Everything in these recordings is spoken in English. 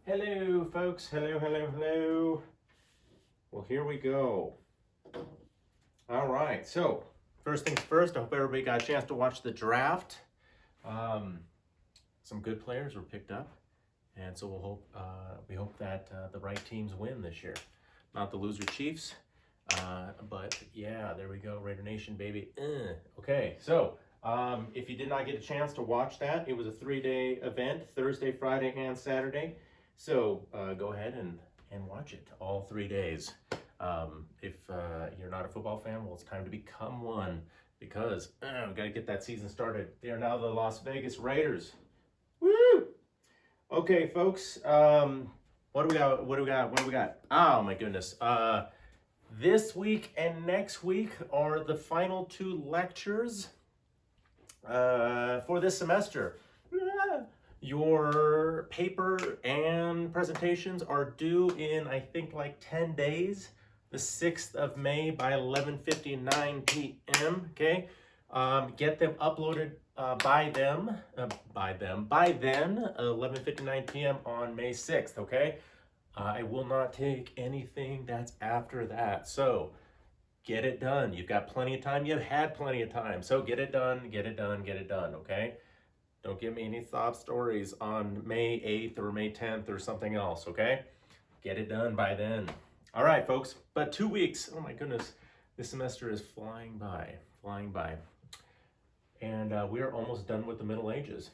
Hello, folks. Hello, hello, hello. Well, here we go. All right. So, first things first, I hope everybody got a chance to watch the draft. Some good players were picked up, and so we hope that the right teams win this year, not the loser Chiefs. But yeah, there we go, Raider Nation, baby. Okay, so if you did not get a chance to watch that, it was a 3-day event, Thursday, Friday, and Saturday. So go ahead and watch it all 3 days. If you're not a football fan, well, it's time to become one because we got to get that season started. They are now the Las Vegas Raiders. Woo! Okay, folks. What do we got? What do we got? What do we got? Oh my goodness. This week and next week are the final 2 lectures for this semester. Your paper and presentations are due in, I think, like 10 days, the 6th of May by 11:59 p.m. Okay, get them uploaded by then, 11:59 p.m. on May 6th. Okay, I will not take anything that's after that. So get it done. You've got plenty of time. You've had plenty of time. So get it done, get it done, get it done. Okay. Don't give me any sob stories on May 8th or May 10th or something else, okay? Get it done by then. All right, folks, but 2 weeks, oh my goodness, this semester is flying by, flying by. And we are almost done with the Middle Ages.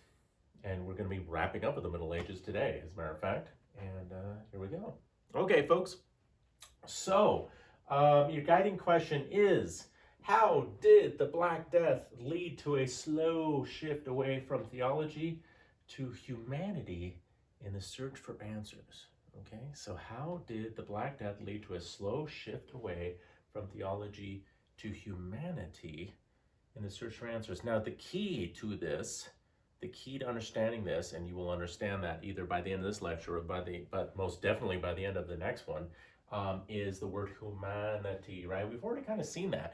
And we're gonna be wrapping up with the Middle Ages today, as a matter of fact. And here we go. Okay, folks, so your guiding question is, how did the Black Death lead to a slow shift away from theology to humanity in the search for answers? Okay, so how did the Black Death lead to a slow shift away from theology to humanity in the search for answers? Now, the key to this, the key to understanding this, and you will understand that either by the end of this lecture or but most definitely by the end of the next one, is the word humanity, right? We've already kind of seen that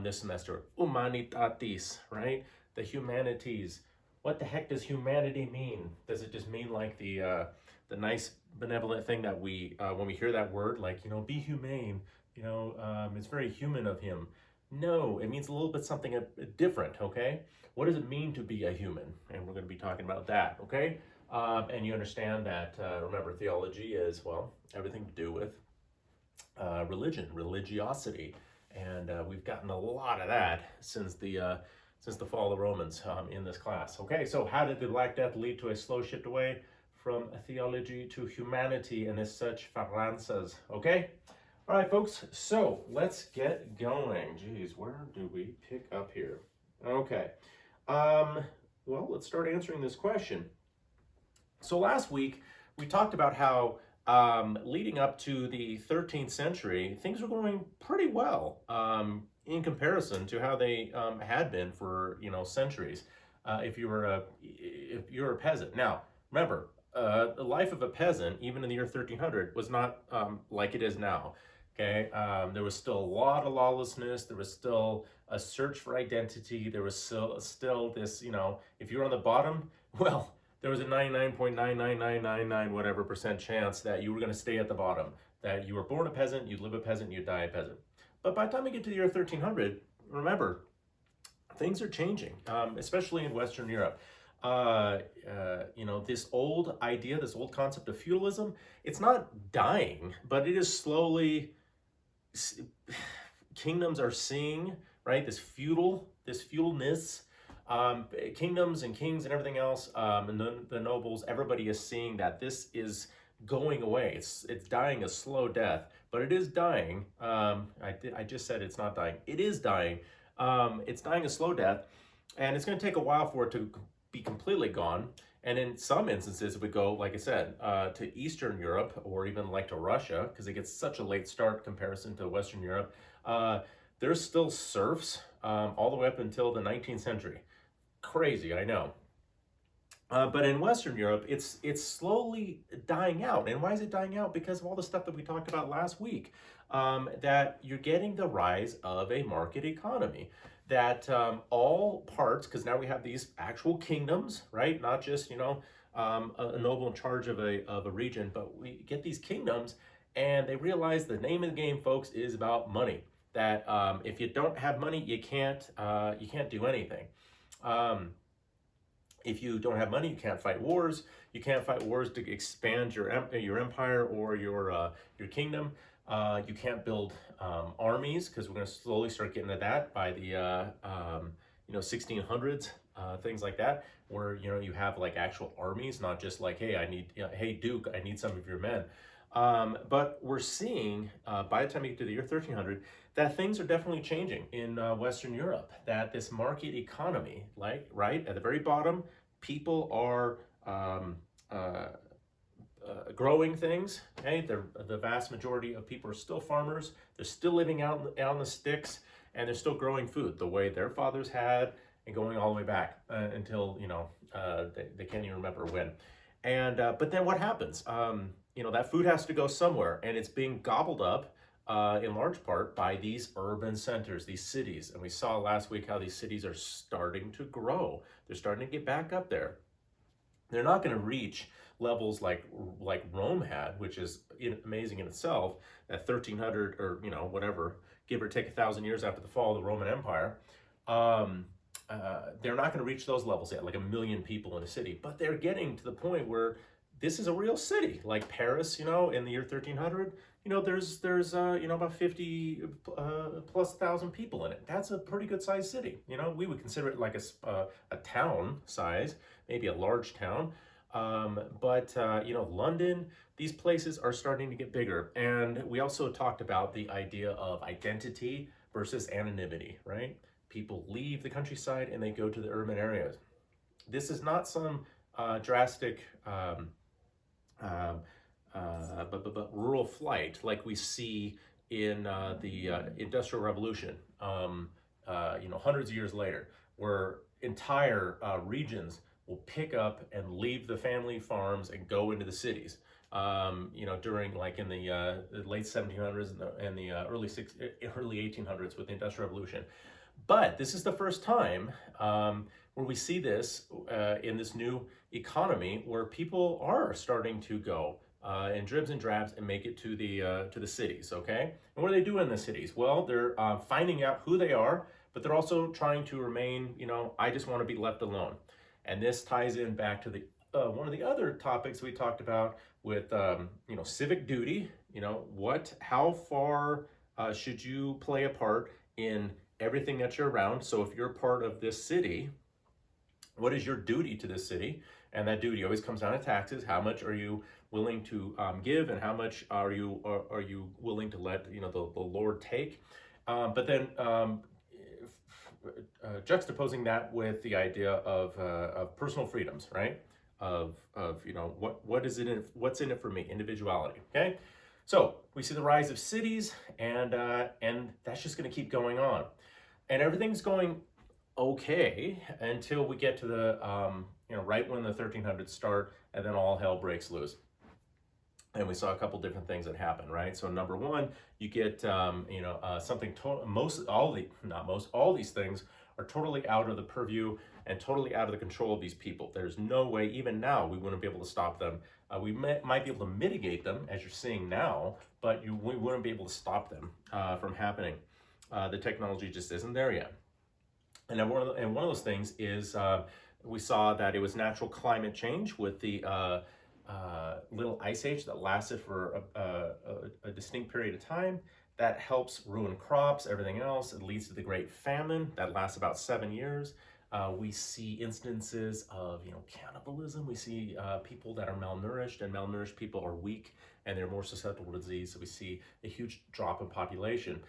this semester. Humanitatis, right? The humanities. What the heck does humanity mean? Does it just mean like the nice benevolent thing that we, when we hear that word, like, be humane, it's very human of him. No, it means a little bit something different, okay? What does it mean to be a human? And we're going to be talking about that, okay? And you understand that, remember, theology is, well, everything to do with religion, religiosity, and we've gotten a lot of that since the fall of the Romans in this class. Okay, so how did the Black Death lead to a slow shift away from theology to humanity and as such faranzas? Okay, all right, folks. So let's get going. Geez, where do we pick up here? Okay, well, let's start answering this question. So last week we talked about how leading up to the 13th century, things were going pretty well in comparison to how they had been for centuries. If you were a peasant. Now, remember, the life of a peasant, even in the year 1300, was not like it is now. Okay, there was still a lot of lawlessness. There was still a search for identity. There was still this, if you were on the bottom, well, there was a 99.99999 whatever percent chance that you were going to stay at the bottom, that you were born a peasant, you'd live a peasant, you'd die a peasant. But by the time we get to the year 1300, remember, things are changing, especially in Western Europe. This old idea, this old concept of feudalism, it's not dying, but it is slowly, kingdoms are seeing, right, this feudalness. Kingdoms and kings and everything else, and the nobles, everybody is seeing that this is going away. It's dying a slow death, but it is dying. I just said it's not dying. It is dying. It's dying a slow death, and it's going to take a while for it to be completely gone. And in some instances, it would go, like I said, to Eastern Europe or even like to Russia, because it gets such a late start comparison to Western Europe. There's still serfs all the way up until the 19th century. Crazy, I know. But in Western Europe, it's slowly dying out. And why is it dying out? Because of all the stuff that we talked about last week. That you're getting the rise of a market economy. That all parts, because now we have these actual kingdoms, right? Not just, a noble in charge of a region, but we get these kingdoms, and they realize the name of the game, folks, is about money. That if you don't have money, you can't do anything. If you don't have money, you can't fight wars. You can't fight wars to expand your empire or your kingdom. You can't build armies, because we're going to slowly start getting to that by the 1600s, things like that, where you have like actual armies, not just like, hey, hey Duke, I need some of your men. But we're seeing by the time you get to the year 1300 that things are definitely changing in Western Europe. That this market economy, like right at the very bottom, people are growing things. Okay, the vast majority of people are still farmers. They're still living out on the sticks, and they're still growing food the way their fathers had, and going all the way back until they can't even remember when. And but then what happens? That food has to go somewhere, and it's being gobbled up in large part by these urban centers, these cities. And we saw last week how these cities are starting to grow. They're starting to get back up there. They're not going to reach levels like Rome had, which is amazing in itself, at 1300 or whatever, give or take 1,000 years after the fall of the Roman Empire. They're not going to reach those levels yet, like 1 million people in a city, but they're getting to the point where this is a real city, like Paris. In the year 1300, there's about 50 plus 1,000 people in it. That's a pretty good sized city. We would consider it like a town size, maybe a large town. But London, these places are starting to get bigger. And we also talked about the idea of identity versus anonymity, right? People leave the countryside and they go to the urban areas. This is not some drastic rural flight like we see in the Industrial Revolution, hundreds of years later, where entire regions will pick up and leave the family farms and go into the cities. During like in the late 1700s and the early 1800s with the Industrial Revolution. But this is the first time where we see this in this new economy, where people are starting to go in dribs and drabs and make it to the cities. Okay, and what are they doing in the cities? Well, they're finding out who they are, but they're also trying to remain. I just want to be left alone. And this ties in back to the one of the other topics we talked about with civic duty. How far should you play a part in everything that you're around? So if you're part of this city, what is your duty to this city? And that duty always comes down to taxes. How much are you willing to give, and how much are you willing to let the Lord take? But then juxtaposing that with the idea of personal freedoms, right? Of what's in it for me? Individuality. Okay, so we see the rise of cities, and that's just going to keep going on, and everything's going okay until we get to the right when the 1300s start, and then all hell breaks loose. And we saw a couple different things that happen, right? So number one, you get something all these things are totally out of the purview and totally out of the control of these people. There's no way, even now, we wouldn't be able to stop them. We might be able to mitigate them, as you're seeing now, but we wouldn't be able to stop them from happening. The technology just isn't there yet. And then one of those things is we saw that it was natural climate change with the little ice age that lasted for a distinct period of time. That helps ruin crops, everything else. It leads to the Great Famine that lasts about 7 years. We see instances of cannibalism. We see people that are malnourished, and malnourished people are weak and they're more susceptible to disease. So we see a huge drop in population.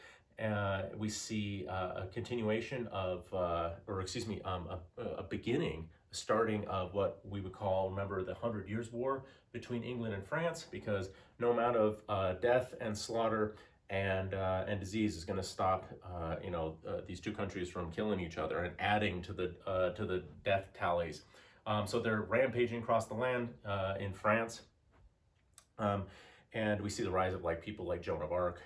We see a continuation of, a beginning, starting of what we would call, remember, the 100 Years' War between England and France, because no amount of death and slaughter and disease is going to stop these two countries from killing each other and adding to the death tallies. So they're rampaging across the land in France, and we see the rise of people like Joan of Arc,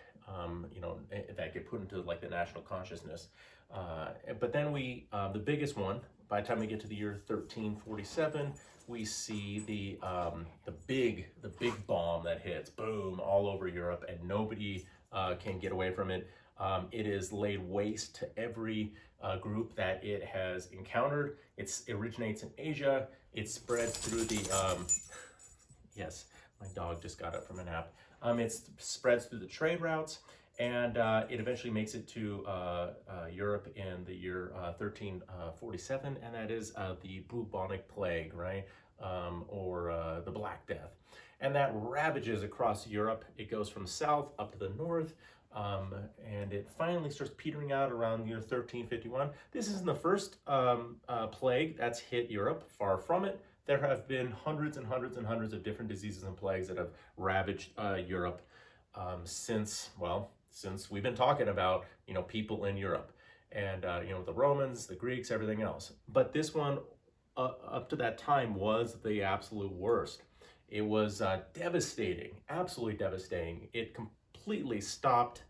that get put into the national consciousness. But then the biggest one, by the time we get to the year 1347, we see the big bomb that hits, boom, all over Europe, and nobody can get away from it. It is laid waste to every group that it has encountered. It originates in Asia. It spreads through the yes, my dog just got up from a nap. It spreads through the trade routes, and it eventually makes it to Europe in the year 1347, and that is the bubonic plague, right? Or the Black Death. And that ravages across Europe. It goes from south up to the north, and it finally starts petering out around year 1351. This isn't the first plague that's hit Europe, far from it. There have been hundreds and hundreds and hundreds of different diseases and plagues that have ravaged Europe since we've been talking about, people in Europe, and the Romans, the Greeks, everything else. But this one, up to that time, was the absolute worst. It was devastating, absolutely devastating. It completely stopped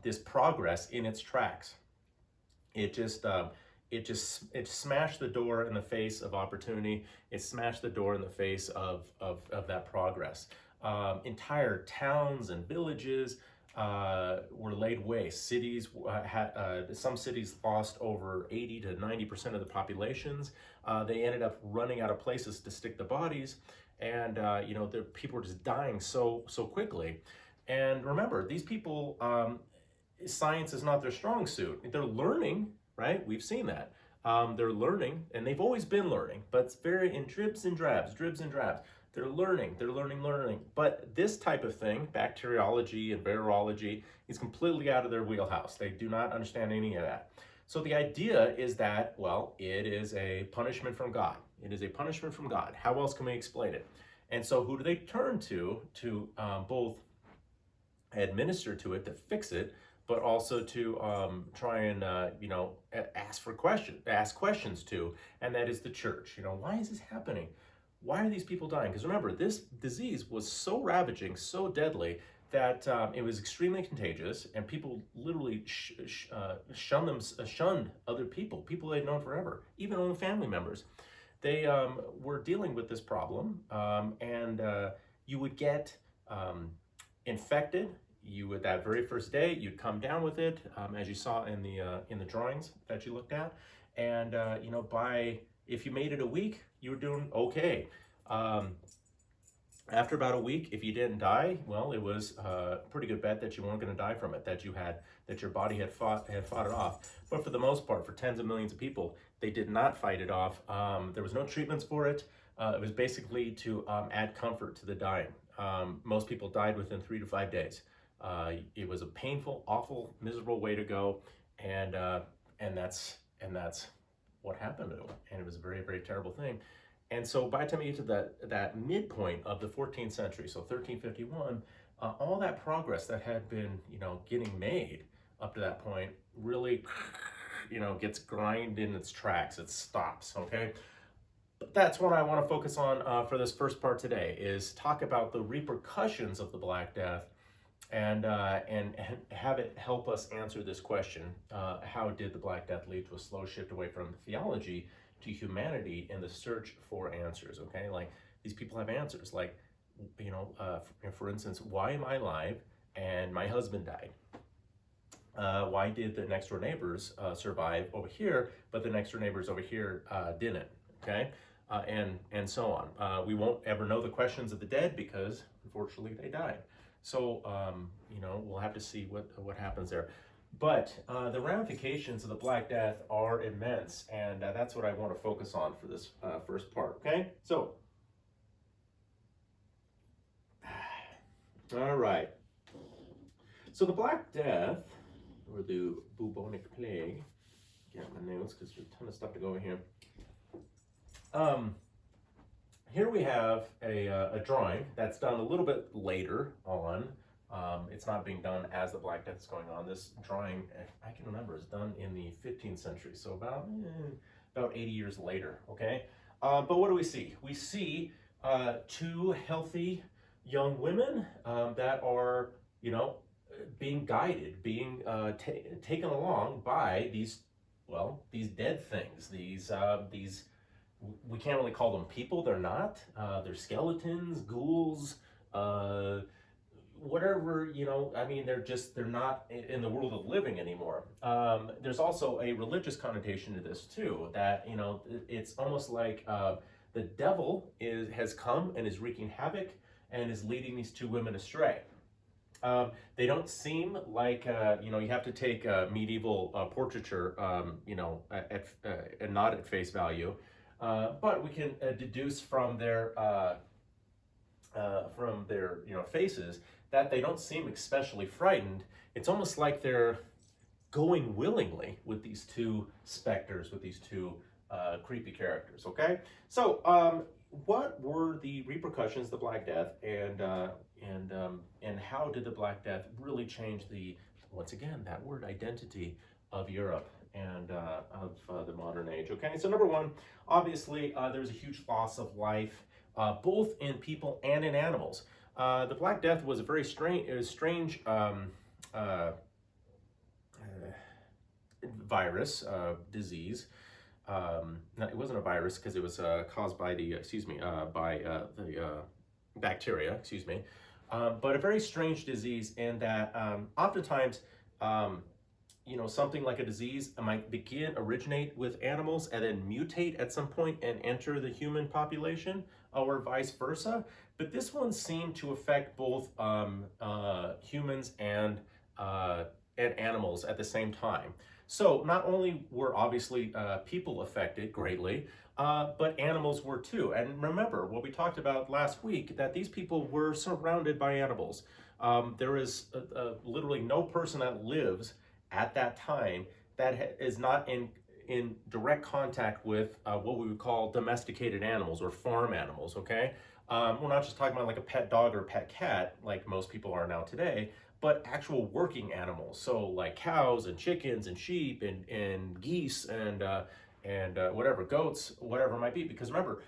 this progress in its tracks. It smashed the door in the face of opportunity. It smashed the door in the face of that progress. Entire towns and villages were laid waste. Cities some cities lost over 80 to 90% of the populations. They ended up running out of places to stick the bodies, and the people were just dying so quickly. And remember, these people, science is not their strong suit. They're learning, right? We've seen that. They're learning, and they've always been learning, but it's very in dribs and drabs. They're learning. But this type of thing, bacteriology and virology, is completely out of their wheelhouse. They do not understand any of that. So the idea is that, it is a punishment from God. It is a punishment from God. How else can we explain it? And so who do they turn to both administer to it, to fix it, but also to try and ask questions to, and that is the church. Why is this happening? Why are these people dying? Because remember, this disease was so ravaging, so deadly, that it was extremely contagious, and people literally shunned other people they'd known forever, even own family members. They were dealing with this problem, and you would get infected. You would, that very first day, you'd come down with it, as you saw in the drawings that you looked at, and if you made it a week, you were doing okay. After about a week, if you didn't die, it was a pretty good bet that you weren't going to die from it, that your body had fought it off. But for the most part, for tens of millions of people, they did not fight it off. There was no treatments for it. It was basically to add comfort to the dying. Most people died within 3 to 5 days. It was a painful, awful, miserable way to go, and that's what happened to them. And it was a very, very terrible thing. And so by the time you get to that midpoint of the 14th century, so 1351, all that progress that had been getting made up to that point really gets grind in its tracks. It stops. Okay. But that's what I want to focus on for this first part today, is talk about the repercussions of the Black Death, and have it help us answer this question: how did the Black Death lead to a slow shift away from theology to humanity in the search for answers? Okay, like these people have answers. Like, for instance, why am I alive and my husband died? Why did the next door neighbors survive over here, but the next door neighbors over here didn't? Okay. And so on. We won't ever know the questions of the dead because, unfortunately, they died. So, we'll have to see what happens there. But the ramifications of the Black Death are immense, and that's what I want to focus on for this first part. Okay? So, all right. So the Black Death, or the bubonic plague, get my notes because there's a ton of stuff to go over here. Here we have a drawing that's done a little bit later on. It's not being done as the Black Death is going on. This drawing, I can remember, is done in the 15th century, so about 80 years later, okay? But what do we see? We see two healthy young women that are, being guided, being taken along by these dead things, these we can't really call them people. They're not. They're skeletons, ghouls, whatever, I mean, they're not in the world of living anymore. There's also a religious connotation to this too, that, it's almost like the devil has come and is wreaking havoc and is leading these two women astray. They don't seem like, you have to take medieval portraiture, and not at face value. But we can deduce from their faces that they don't seem especially frightened. It's almost like they're going willingly with these two specters, with these two creepy characters. Okay, so what were the repercussions of the Black Death, and how did the Black Death really change once again, that word, identity of Europe and of the modern age? Okay, so number one, obviously, there was a huge loss of life, both in people and in animals. The Black Death was a very strange virus, disease. No, it wasn't a virus because it was caused by the bacteria, but a very strange disease, in that oftentimes, something like a disease might originate with animals and then mutate at some point and enter the human population, or vice versa. But this one seemed to affect both humans and animals at the same time. So not only were obviously people affected greatly, but animals were too. And remember what we talked about last week, that these people were surrounded by animals. There is literally no person that lives at that time that is not in direct contact with what we would call domesticated animals or farm animals, okay? We're not just talking about like a pet dog or pet cat like most people are now today, but actual working animals. So like cows and chickens and sheep and geese and whatever, goats, whatever it might be. Because remember,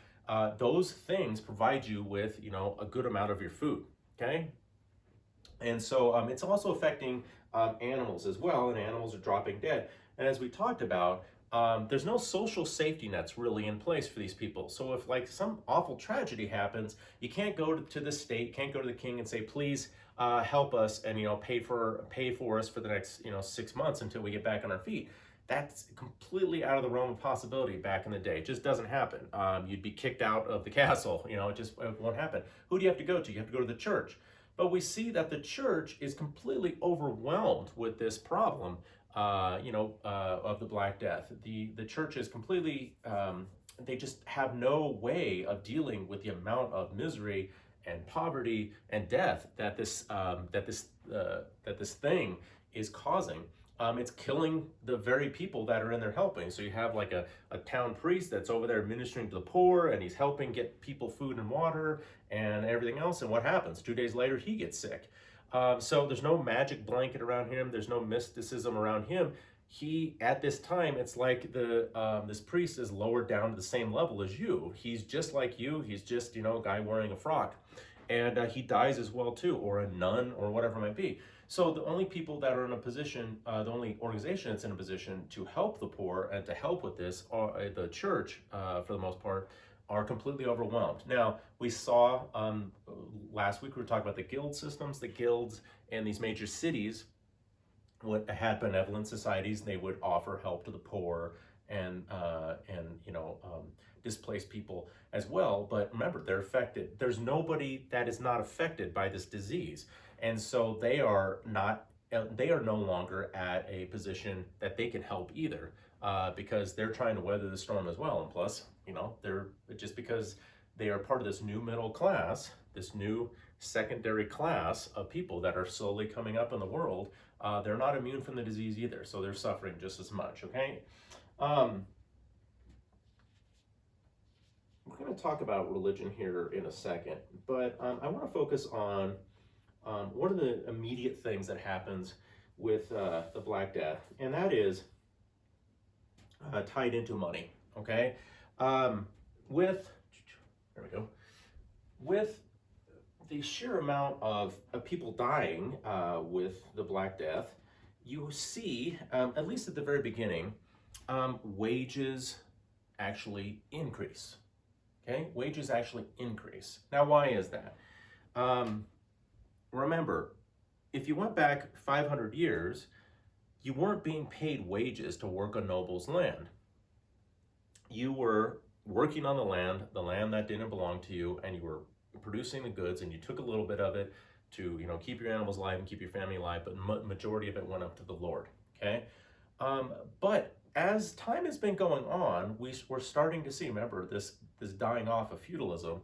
those things provide you with, a good amount of your food, okay? And so it's also affecting animals as well, and animals are dropping dead. And as we talked about, there's no social safety nets really in place for these people. So if like some awful tragedy happens, you can't go to the state, can't go to the king and say, please help us and pay for us for the next 6 months until we get back on our feet. That's completely out of the realm of possibility back in the day. It just doesn't happen. You'd be kicked out of the castle. It won't happen. Who do you have to go to? You have to go to the church. But we see that the church is completely overwhelmed with this problem, of the Black Death. The church is completely, they just have no way of dealing with the amount of misery and poverty and death that this thing is causing. It's killing the very people that are in there helping. So you have like a town priest that's over there ministering to the poor, and he's helping get people food and water and everything else. And what happens? 2 days later, he gets sick. So there's no magic blanket around him. There's no mysticism around him. He, at this time, it's like this priest is lowered down to the same level as you. He's just like you. He's just, a guy wearing a frock. And he dies as well too, or a nun, or whatever it might be. So the only people that are in a position, the only organization that's in a position to help the poor and to help with this, are the church, for the most part, are completely overwhelmed. Now, we saw last week, we were talking about the guild systems. The guilds in these major cities had benevolent societies. They would offer help to the poor and displaced people as well. But remember, they're affected. There's nobody that is not affected by this disease. And so they are no longer at a position that they can help either, because they're trying to weather the storm as well. And plus, they're just because they are part of this new middle class, this new secondary class of people that are slowly coming up in the world, they're not immune from the disease either. So they're suffering just as much, okay? We're going to talk about religion here in a second, but I want to focus on what are the immediate things that happens with the Black Death, and that is tied into money, okay? With the sheer amount of people dying with the Black Death, you see, at least at the very beginning, wages actually increase. Okay, wages actually increase. Now, why is that? Remember, if you went back 500 years, you weren't being paid wages to work a noble's land. You were working on the land that didn't belong to you, and you were producing the goods, and you took a little bit of it to, keep your animals alive and keep your family alive, but majority of it went up to the Lord. Okay, but as time has been going on, we're starting to see, remember, this dying off of feudalism,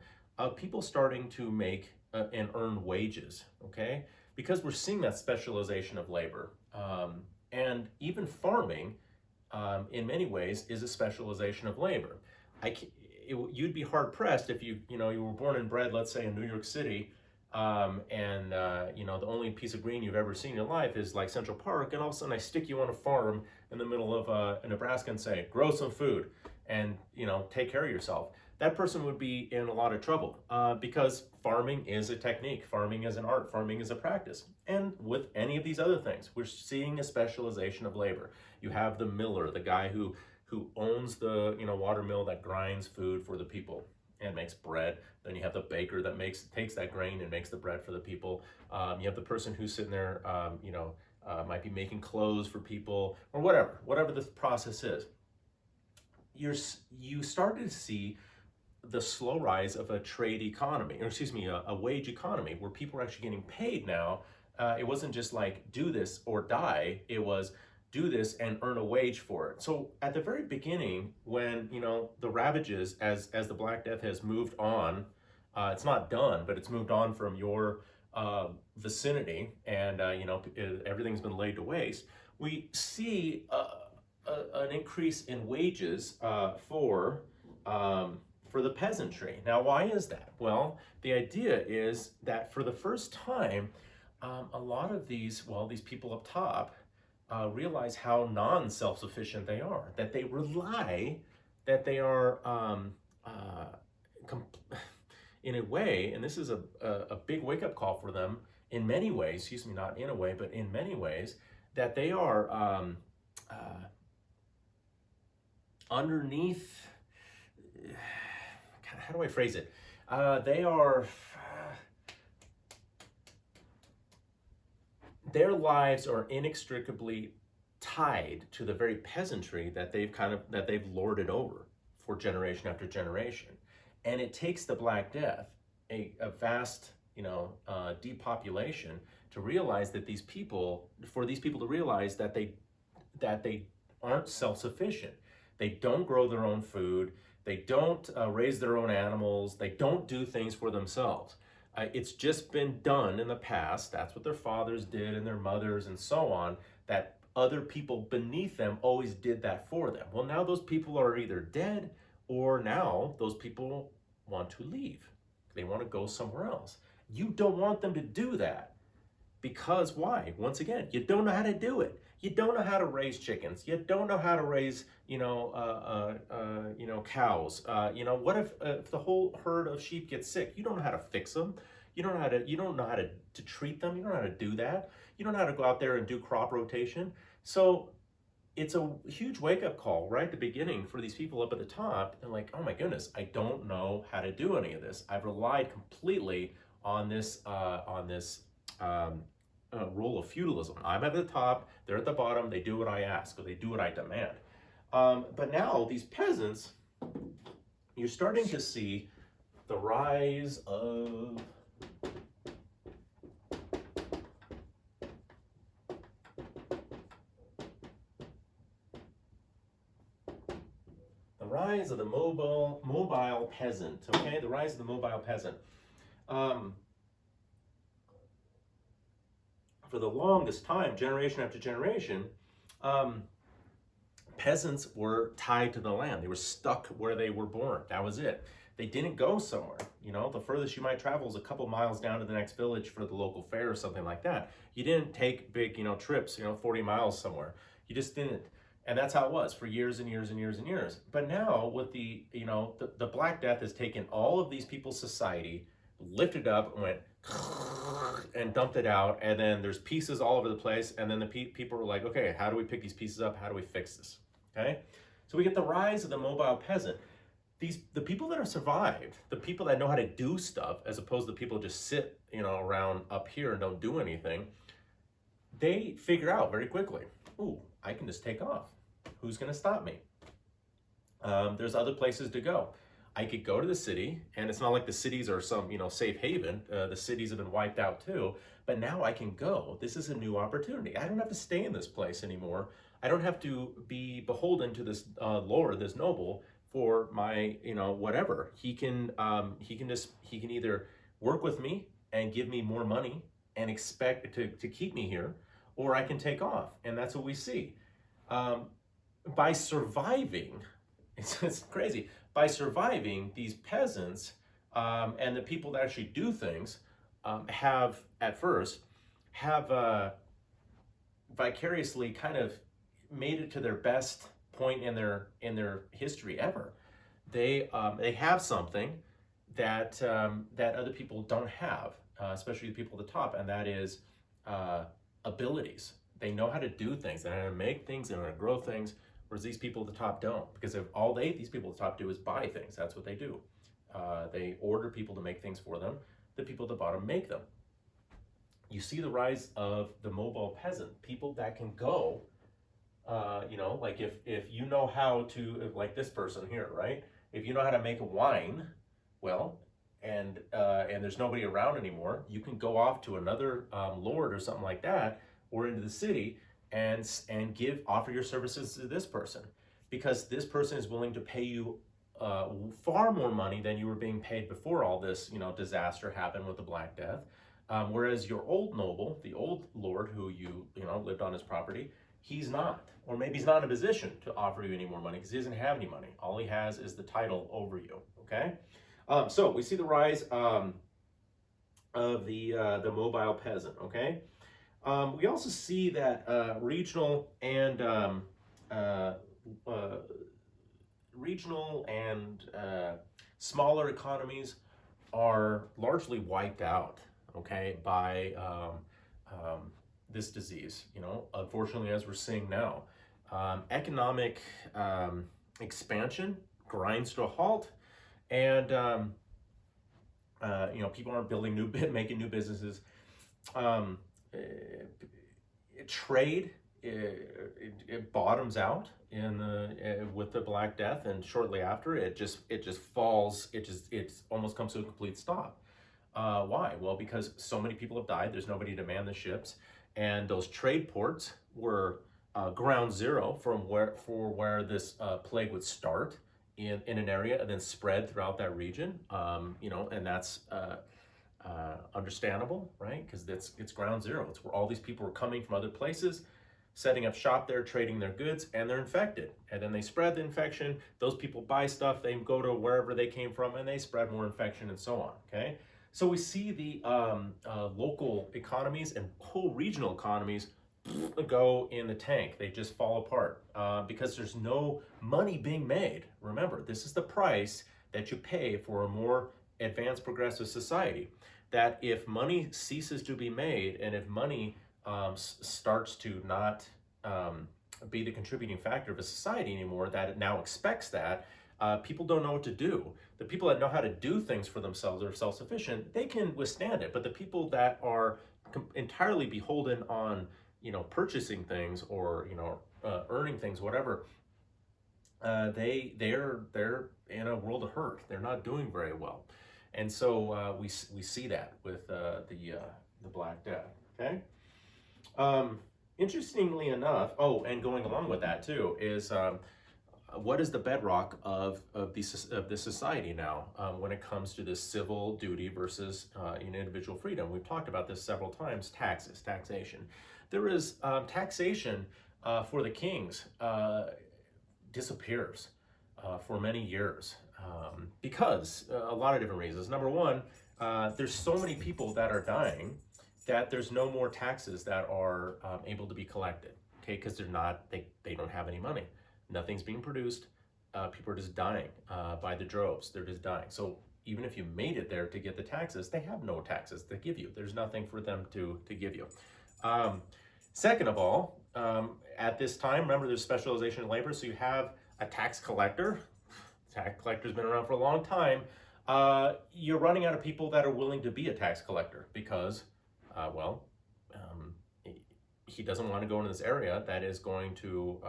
people starting to make and earn wages, okay? Because we're seeing that specialization of labor. And even farming, in many ways, is a specialization of labor. You'd be hard pressed if you were born and bred, let's say, in New York City, and the only piece of green you've ever seen in your life is like Central Park, and all of a sudden I stick you on a farm in the middle of Nebraska and say, grow some food and take care of yourself. That person would be in a lot of trouble because farming is a technique, farming is an art, farming is a practice. And with any of these other things, we're seeing a specialization of labor. You have the miller, the guy who owns the water mill that grinds food for the people and makes bread. Then you have the baker that takes that grain and makes the bread for the people. You have the person who's sitting there, might be making clothes for people or whatever the process is. You started to see the slow rise of a trade economy, or excuse me, a wage economy, where people are actually getting paid now. It wasn't just like do this or die. It was do this and earn a wage for it. So at the very beginning, when the ravages, as the Black Death has moved on, it's not done, but it's moved on from your vicinity, and everything's been laid to waste. We see an increase in wages for the peasantry. Now, why is that? Well, the idea is that for the first time, a lot of these people up top realize how non-self-sufficient they are, that they are in a way, and this is a big wake-up call for them in many ways, excuse me, not in a way, but in many ways, that they are underneath, how do I phrase it? They are, their lives are inextricably tied to the very peasantry that they've lorded over for generation after generation. And it takes the Black Death, a vast, depopulation, to realize that these people to realize that they aren't self-sufficient. They don't grow their own food. They don't raise their own animals. They don't do things for themselves. It's just been done in the past. That's what their fathers did and their mothers and so on, that other people beneath them always did that for them. Well, now those people are either dead, or now those people want to leave. They want to go somewhere else. You don't want them to do that. Because why? Once again, you don't know how to do it. You don't know how to raise chickens. You don't know how to raise, cows. What if the whole herd of sheep gets sick? You don't know how to fix them. You don't know how to treat them. You don't know how to do that. You don't know how to go out there and do crop rotation. So it's a huge wake-up call right at the beginning for these people up at the top. They're like, oh my goodness, I don't know how to do any of this. I've relied completely on this role of feudalism. I'm at the top, they're at the bottom, they do what I ask, or they do what I demand. But now these peasants, you're starting to see the rise of the mobile peasant, okay? The rise of the mobile peasant. For the longest time, generation after generation, peasants were tied to the land. They were stuck where they were born. That was it. They didn't go somewhere. The furthest you might travel is a couple miles down to the next village for the local fair or something like that. You didn't take big, trips, 40 miles somewhere. You just didn't. And that's how it was for years and years and years and years. But now with the Black Death has taken all of these people's society, lifted up and went and dumped it out, and then there's pieces all over the place, and then the people are like, okay, how do we pick these pieces up? How do we fix this? Okay, So we get the rise of the mobile peasant. The people that have survived, the people that know how to do stuff, as opposed to the people who just sit, around up here and don't do anything, they figure out very quickly, ooh, I can just take off. Who's going to stop me? There's other places to go. I could go to the city, and it's not like the cities are some, safe haven. The cities have been wiped out too, but now I can go. This is a new opportunity. I don't have to stay in this place anymore. I don't have to be beholden to this lord, this noble, for my, whatever. He can either work with me and give me more money and expect to keep me here, or I can take off. And that's what we see. By surviving, it's crazy. By surviving, these peasants and the people that actually do things have vicariously kind of made it to their best point in their history ever. They have something that other people don't have, especially the people at the top, and that is abilities. They know how to do things, they know how to make things, they know how to grow things, whereas these people at the top don't. Because if all these people at the top do is buy things, that's what they do. They order people to make things for them. The people at the bottom make them. You see the rise of the mobile peasant, people that can go, like if you know how to, like this person here, right? If you know how to make a wine, well, and there's nobody around anymore, you can go off to another lord or something like that, or into the city, and offer your services to this person, because this person is willing to pay you far more money than you were being paid before all this disaster happened with the Black Death. Whereas your old noble, the old lord who lived on his property, he's not, or maybe he's not in a position to offer you any more money because he doesn't have any money. All he has is the title over you. Okay, so we see the rise of the mobile peasant. Okay. We also see that regional and smaller economies are largely wiped out, okay, by this disease. Unfortunately, as we're seeing now, economic expansion grinds to a halt, and people aren't making new businesses. Trade it bottoms out with the Black Death, and shortly after it just falls. It almost comes to a complete stop. Why? Well, because so many people have died. There's nobody to man the ships, and those trade ports were ground zero for where this plague would start in an area and then spread throughout that region. And that's understandable, right? Because it's ground zero. It's where all these people are coming from other places, setting up shop there, trading their goods, and they're infected. And then they spread the infection. Those people buy stuff, they go to wherever they came from, and they spread more infection, and so on. Okay, so we see the local economies and whole regional economies go in the tank. They just fall apart because there's no money being made. Remember, this is the price that you pay for a more advanced progressive society. That if money ceases to be made, and if money starts to not be the contributing factor of a society anymore, that it now expects that, people don't know what to do. The people that know how to do things for themselves are self-sufficient, they can withstand it. But the people that are entirely beholden on purchasing things or earning things, whatever, they're in a world of hurt. They're not doing very well. And so we see that with the Black Death. Okay. Interestingly enough, and going along with that too is what is the bedrock of this society now when it comes to this civil duty versus individual freedom? We've talked about this several times. Taxation. There is taxation for the kings disappears for many years. Because a lot of different reasons. Number one, there's so many people that are dying that there's no more taxes that are able to be collected. Okay, because they don't have any money. Nothing's being produced. People are just dying by the droves. They're just dying. So even if you made it there to get the taxes, they have no taxes to give you. There's nothing for them to give you. Second of all, at this time, remember there's specialization in labor, so you have a tax collector. Tax collector's been around for a long time. You're running out of people that are willing to be a tax collector because, well, um, he doesn't want to go into this area that is going to,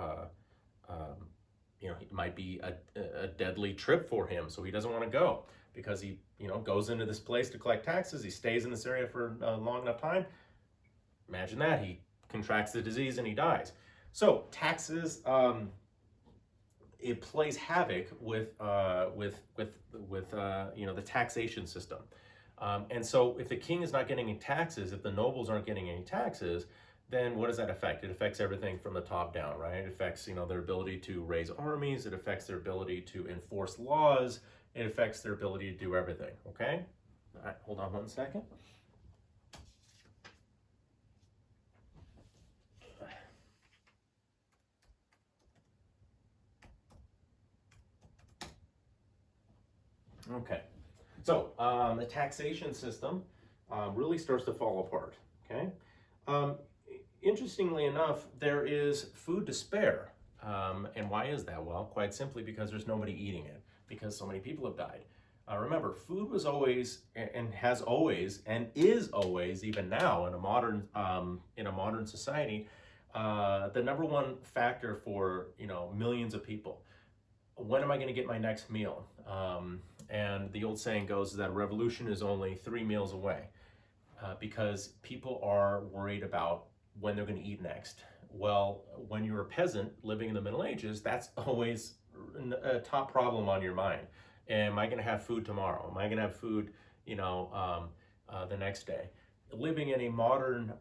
it might be a deadly trip for him. So he doesn't want to go because he, goes into this place to collect taxes. He stays in this area for a long enough time. Imagine that. He contracts the disease and he dies. So taxes, it plays havoc with the taxation system. And so if the king is not getting any taxes, if the nobles aren't getting any taxes, then what does that affect? It affects everything from the top down, right? It affects, their ability to raise armies. It affects their ability to enforce laws. It affects their ability to do everything, okay? All right, hold on one second. Okay, so the taxation system really starts to fall apart, okay? Interestingly enough, there is food to spare. And why is that? Well, quite simply because there's nobody eating it, because so many people have died. Remember, food was always and has always and is always, even now in a modern society, the number one factor for millions of people. When am I going to get my next meal? And the old saying goes that a revolution is only 3 meals away, because people are worried about when they're going to eat next. Well, when you're a peasant living in the Middle Ages, that's always a top problem on your mind. Am I going to have food tomorrow? Am I going to have food, the next day? Living in a modern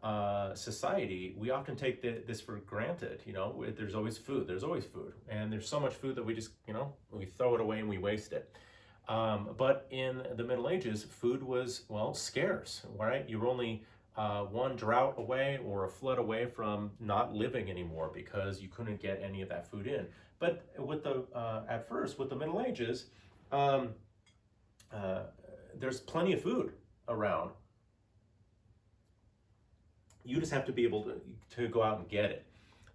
society, we often take this for granted. There's always food. There's always food, and there's so much food that we just, we throw it away and we waste it. But in the Middle Ages, food was, scarce, right? You were only one drought away or a flood away from not living anymore because you couldn't get any of that food in. But at first, with the Middle Ages, there's plenty of food around. You just have to be able to go out and get it.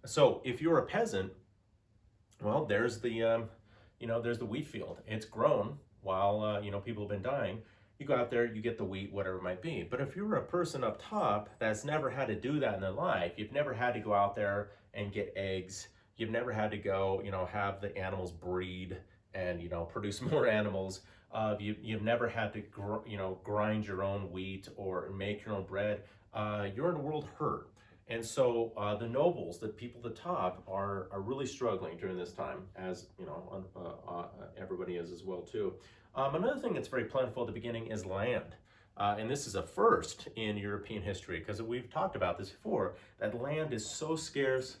So if you're a peasant, well, there's the wheat field. It's grown while people have been dying. You go out there, you get the wheat, whatever it might be. But if you're a person up top that's never had to do that in their life, you've never had to go out there and get eggs. You've never had to go, have the animals breed and produce more animals. You've never had to grind your own wheat or make your own bread. You're in a world hurt. And so the nobles, the people at the top, are really struggling during this time, as everybody is as well too. Another thing that's very plentiful at the beginning is land. And this is a first in European history, because we've talked about this before, that land is so scarce.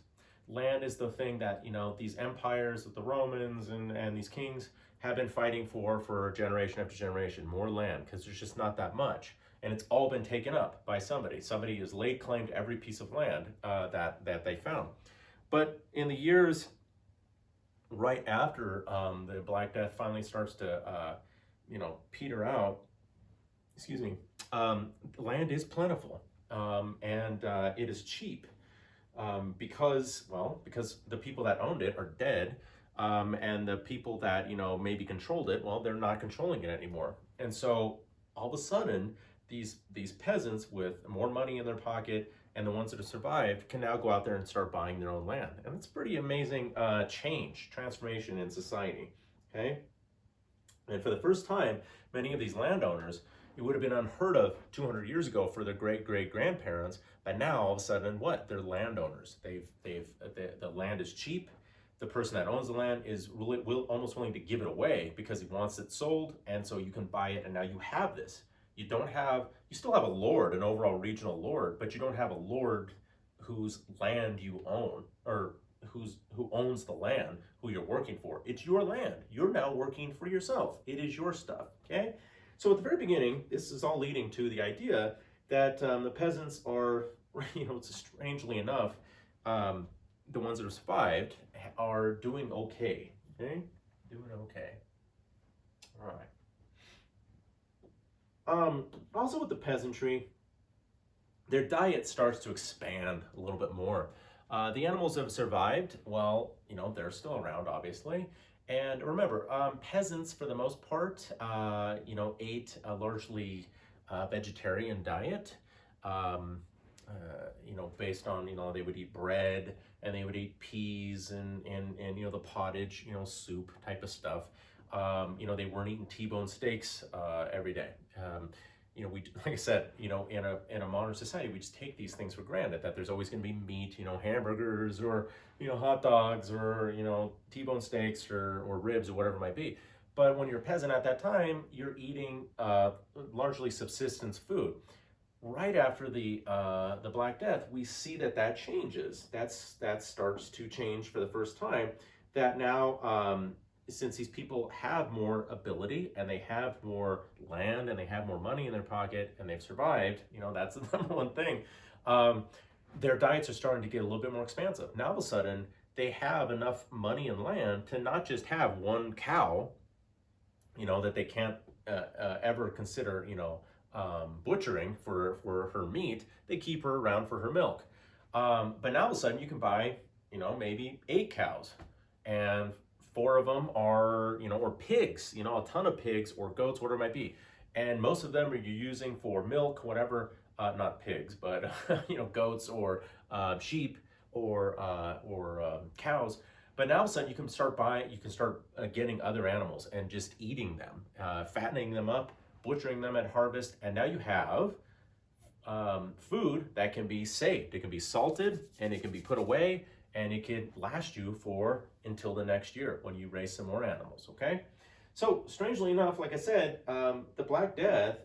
Land is the thing that these empires with the Romans and these kings have been fighting for generation after generation. More land, because there's just not that much. And it's all been taken up by somebody. Somebody has laid claim to every piece of land that they found. But in the years right after the Black Death finally starts to peter out, land is plentiful, and it is cheap, because the people that owned it are dead, and the people that maybe controlled it, well, they're not controlling it anymore. And so all of a sudden, these peasants with more money in their pocket and the ones that have survived can now go out there and start buying their own land. And it's pretty amazing transformation in society, okay? And for the first time, many of these landowners, it would have been unheard of 200 years ago for their great-great-grandparents, but now all of a sudden, they're landowners. The land is cheap. The person that owns the land is almost willing to give it away because he wants it sold, and so you can buy it, and now you have this. You still have a lord, an overall regional lord, but you don't have a lord whose land you own, or who owns the land, who you're working for. It's your land. You're now working for yourself. It is your stuff, okay? So at the very beginning, this is all leading to the idea that the peasants are, strangely enough, the ones that have survived are doing okay, Doing okay. All right. Also with the peasantry, their diet starts to expand a little bit more. The animals have survived. Well, they're still around, obviously. And remember, peasants, for the most part, ate a largely vegetarian diet. Um, Based on, they would eat bread and they would eat peas and the pottage, soup type of stuff. They weren't eating T-bone steaks every day. We, like I said, in a modern society, we just take these things for granted, that there's always going to be meat, hamburgers or, hot dogs or, T-bone steaks or ribs or whatever it might be. But when you're a peasant at that time, you're eating largely subsistence food. Right after the Black Death, we see that changes. That starts to change for the first time. That now, since these people have more ability and they have more land and they have more money in their pocket and they've survived, that's the number one thing. Their diets are starting to get a little bit more expansive. Now all of a sudden, they have enough money and land to not just have one cow, that they can't ever consider, butchering for her meat. They keep her around for her milk. But now all of a sudden you can buy, maybe 8 cows, and 4 of them are, or pigs, a ton of pigs or goats, whatever it might be. And most of them are you using for milk, whatever, not pigs, but, goats or sheep or cows. But now all of a sudden you can start getting other animals and just eating them, fattening them up, butchering them at harvest, and now you have food that can be saved. It can be salted and it can be put away and it can last you until the next year when you raise some more animals, okay? So strangely enough, like I said, the Black Death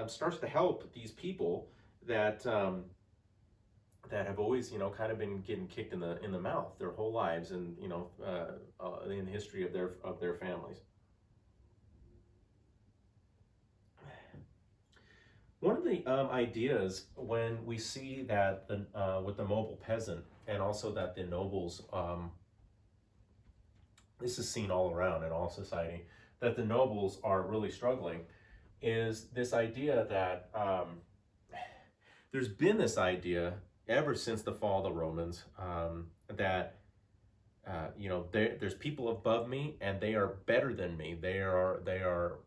starts to help these people that have always, kind of been getting kicked in the mouth their whole lives, and in the history of their families. One of the ideas when we see that with the mobile peasant, and also that the nobles, this is seen all around in all society, that the nobles are really struggling, is this idea that there's been this idea ever since the fall of the Romans, that there's people above me and they are better than me. They are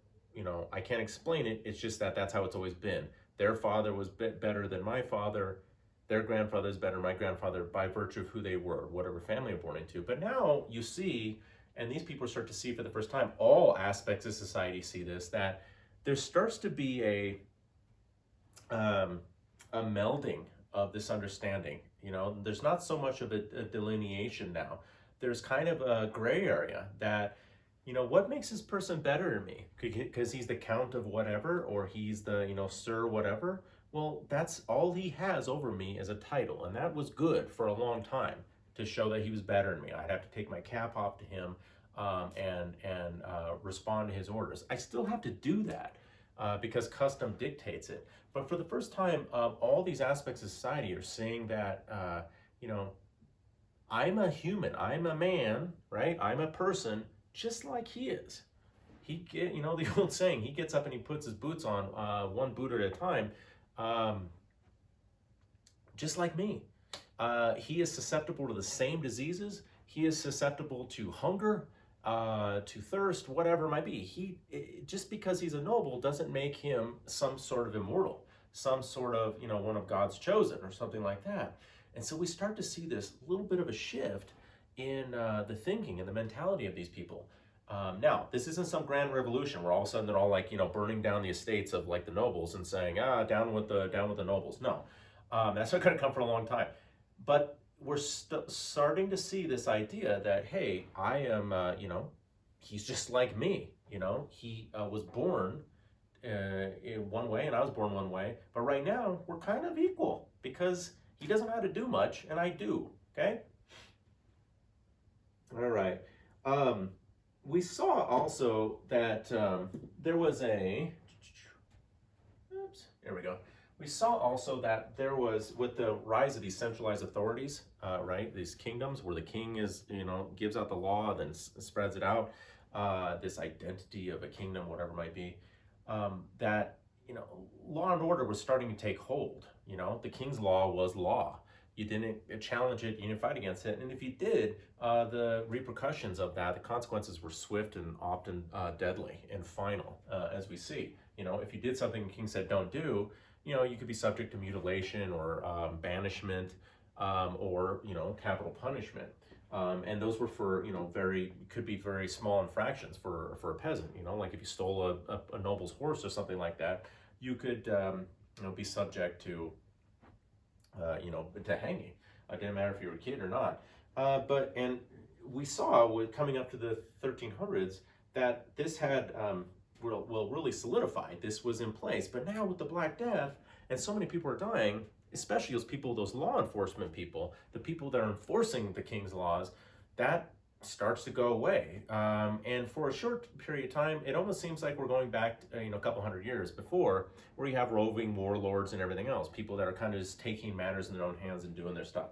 I can't explain it. It's just that's how it's always been. Their father was better than my father. Their grandfather is better than my grandfather by virtue of who they were, whatever family they're born into. But now you see, and these people start to see for the first time, all aspects of society see this, that there starts to be a melding of this understanding. There's not so much of a delineation now. There's kind of a gray area that, what makes this person better than me? Because he's the count of whatever, or he's the, sir whatever. Well, that's all he has over me as a title. And that was good for a long time to show that he was better than me. I'd have to take my cap off to him and respond to his orders. I still have to do that because custom dictates it. But for the first time, all these aspects of society are saying that, I'm a human, I'm a man, right? I'm a person, just like he is. The old saying, he gets up and he puts his boots on, one boot at a time, just like me. He is susceptible to the same diseases. He is susceptible to hunger, to thirst, whatever it might be. Just because he's a noble doesn't make him some sort of immortal, some sort of, one of God's chosen or something like that. And so we start to see this little bit of a shift in the thinking and the mentality of these people. Now, this isn't some grand revolution where all of a sudden they're all like, burning down the estates of like the nobles and saying, down with the nobles. No, that's not going to come for a long time. But we're starting to see this idea that, hey, I am, he's just like me. He was born in one way and I was born one way. But right now we're kind of equal because he doesn't know how to do much and I do. Okay. All right. We saw also that there was we saw also that there was, with the rise of these centralized authorities, right, these kingdoms where the king is, gives out the law, then spreads it out, this identity of a kingdom, whatever it might be, that, law and order was starting to take hold. The king's law was law. You didn't challenge it, you didn't fight against it. And if you did, the repercussions of that, the consequences were swift and often deadly and final, as we see. You know, if you did something the king said don't do, you know, you could be subject to mutilation or banishment, or, you know, capital punishment. And those were for, you know, could be very small infractions for a peasant, you know, like if you stole a noble's horse or something like that, you could, you know, be subject to, you know, to hanging. It didn't matter if you were a kid or not. And we saw with coming up to the 1300s that this had, really solidified. This was in place. But now with the Black Death, and so many people are dying, especially those people, those law enforcement people, the people that are enforcing the king's laws, that starts to go away. And for a short period of time, it almost seems like we're going back, you know, a couple hundred years before, where you have roving warlords and everything else, people that are kind of just taking matters in their own hands and doing their stuff.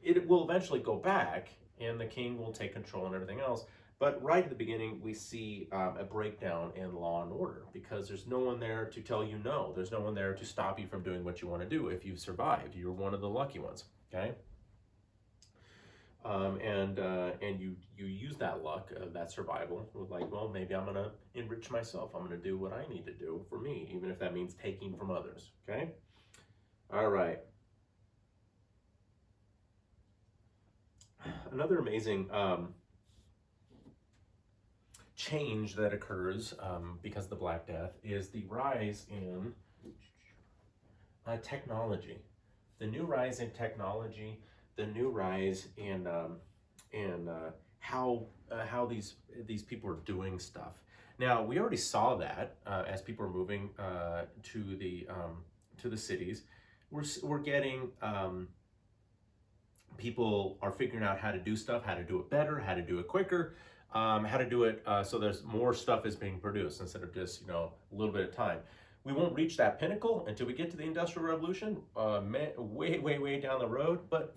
It will eventually go back, and the king will take control and everything else. But right at the beginning, we see a breakdown in law and order, because there's no one there to tell you no. There's no one there to stop you from doing what you want to do if you've survived. You're one of the lucky ones, okay? And you use that luck, that survival, with like, well, maybe I'm gonna enrich myself. I'm gonna do what I need to do for me, even if that means taking from others. Okay. All right. Another amazing change that occurs because of the Black Death is the rise in technology. The new rise in technology, the new rise in how these people are doing stuff. Now, we already saw that as people are moving to the cities. We're getting people are figuring out how to do stuff, how to do it better, how to do it quicker, how to do it so there's more stuff is being produced instead of just, you know, a little bit of time. We won't reach that pinnacle until we get to the Industrial Revolution, way down the road. But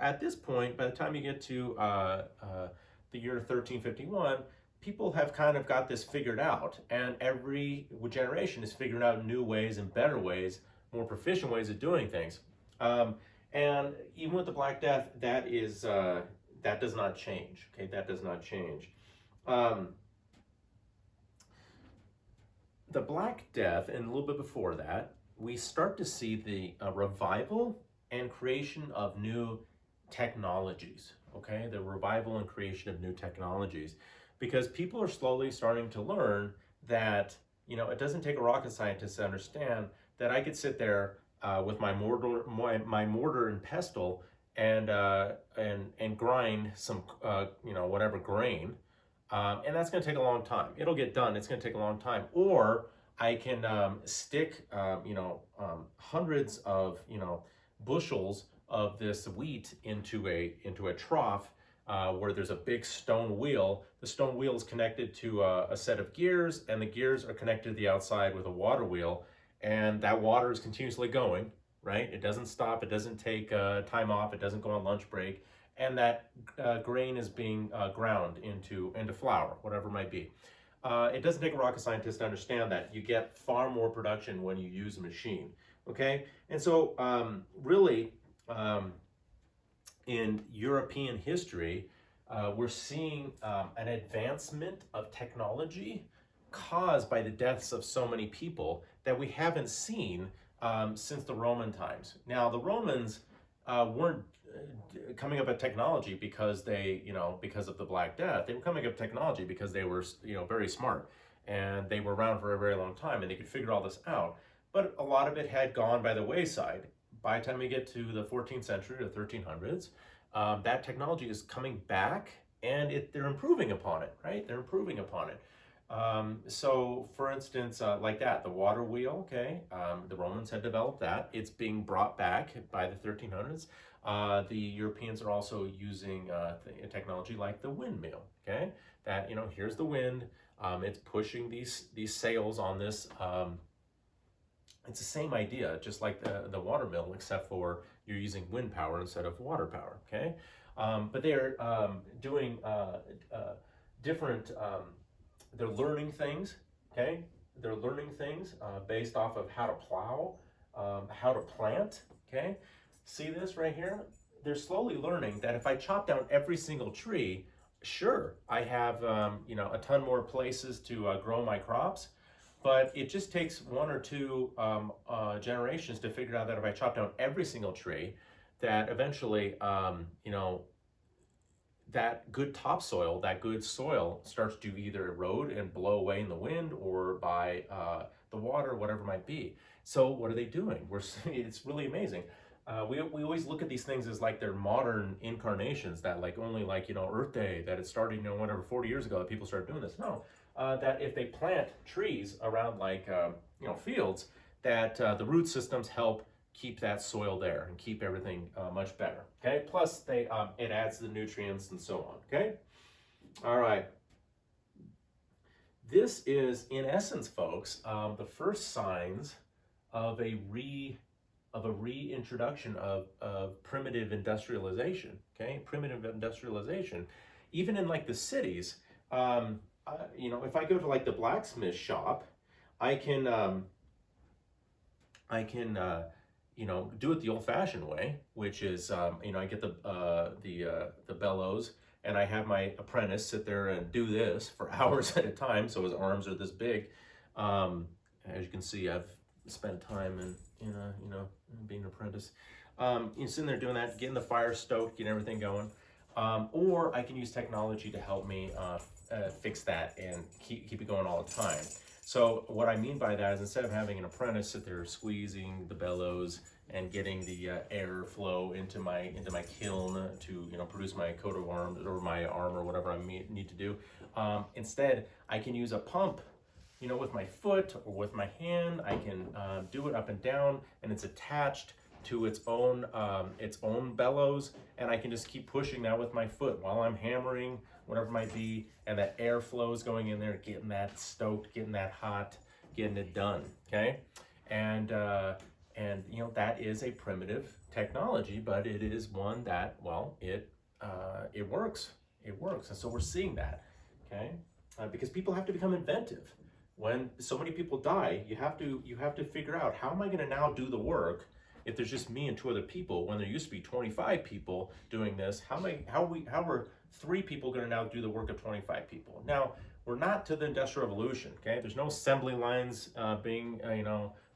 at this point, by the time you get to the year 1351, people have kind of got this figured out, and every generation is figuring out new ways and better ways, more proficient ways of doing things. And even with the Black Death, that does not change. Okay, that does not change. The Black Death, and a little bit before that, we start to see the revival and creation of new technologies. Okay, the revival and creation of new technologies, because people are slowly starting to learn that, you know, it doesn't take a rocket scientist to understand that I could sit there with my mortar and pestle and grind some you know, whatever grain. And that's going to take a long time. It'll get done. It's going to take a long time. Or I can stick, you know, hundreds of, you know, bushels of this wheat into a trough where there's a big stone wheel. The stone wheel is connected to a set of gears, and the gears are connected to the outside with a water wheel. And that water is continuously going, right? It doesn't stop. It doesn't take time off. It doesn't go on lunch break. And that grain is being ground into flour, whatever it might be. It doesn't take a rocket scientist to understand that. You get far more production when you use a machine, okay? And so really, in European history, we're seeing an advancement of technology caused by the deaths of so many people that we haven't seen since the Roman times. Now, the Romans weren't coming up with technology because because of the Black Death. They were coming up with technology because they were, you know, very smart, and they were around for a very long time, and they could figure all this out. But a lot of it had gone by the wayside. By the time we get to the 14th century, the 1300s, that technology is coming back, and they're improving upon it, right? They're improving upon it. So for instance, like that, the water wheel, okay, the Romans had developed that. It's being brought back by the 1300s. The Europeans are also using technology like the windmill, okay, that, you know, here's the wind, it's pushing these sails on this. It's the same idea, just like the water mill, except for you're using wind power instead of water power, okay? But they're doing different, they're learning things, okay? They're learning things based off of how to plow, how to plant, okay? See this right here? They're slowly learning that if I chop down every single tree, sure, I have a ton more places to grow my crops, but it just takes one or two generations to figure out that if I chop down every single tree, that eventually, that good topsoil, that good soil starts to either erode and blow away in the wind or by the water, whatever it might be. So what are they doing? It's really amazing. We always look at these things as like they're modern incarnations that like only like, Earth Day, that it started, whatever, 40 years ago that people started doing this. No, that if they plant trees around like, fields, that the root systems help keep that soil there and keep everything much better. Okay. Plus, it adds the nutrients and so on. Okay. All right. This is, in essence, folks, the first signs of a reintroduction of primitive industrialization. Okay, primitive industrialization, even in like the cities. If I go to like the blacksmith shop, I can do it the old-fashioned way, which is, I get the bellows, and I have my apprentice sit there and do this for hours at a time. So his arms are this big. As you can see, I've spent time in being an apprentice. Sitting there doing that, getting the fire stoked, getting everything going. Or I can use technology to help me fix that and keep it going all the time. So what I mean by that is, instead of having an apprentice sit there squeezing the bellows and getting the air flow into my kiln to produce my coat of arms or my arm or whatever I need to do, instead I can use a pump, with my foot or with my hand. I can do it up and down, and it's attached to its own bellows, and I can just keep pushing that with my foot while I'm hammering, whatever it might be, and that air flow is going in there, getting that stoked, getting that hot, getting it done. Okay, and that is a primitive technology, but it is one that, well, it works. It works, and so we're seeing that. Okay, because people have to become inventive. When so many people die, you have to figure out, how am I going to now do the work if there's just me and two other people, when there used to be 25 people doing this? How are 3 people going to now do the work of 25 people? Now, we're not to the Industrial Revolution. Okay, there's no assembly lines being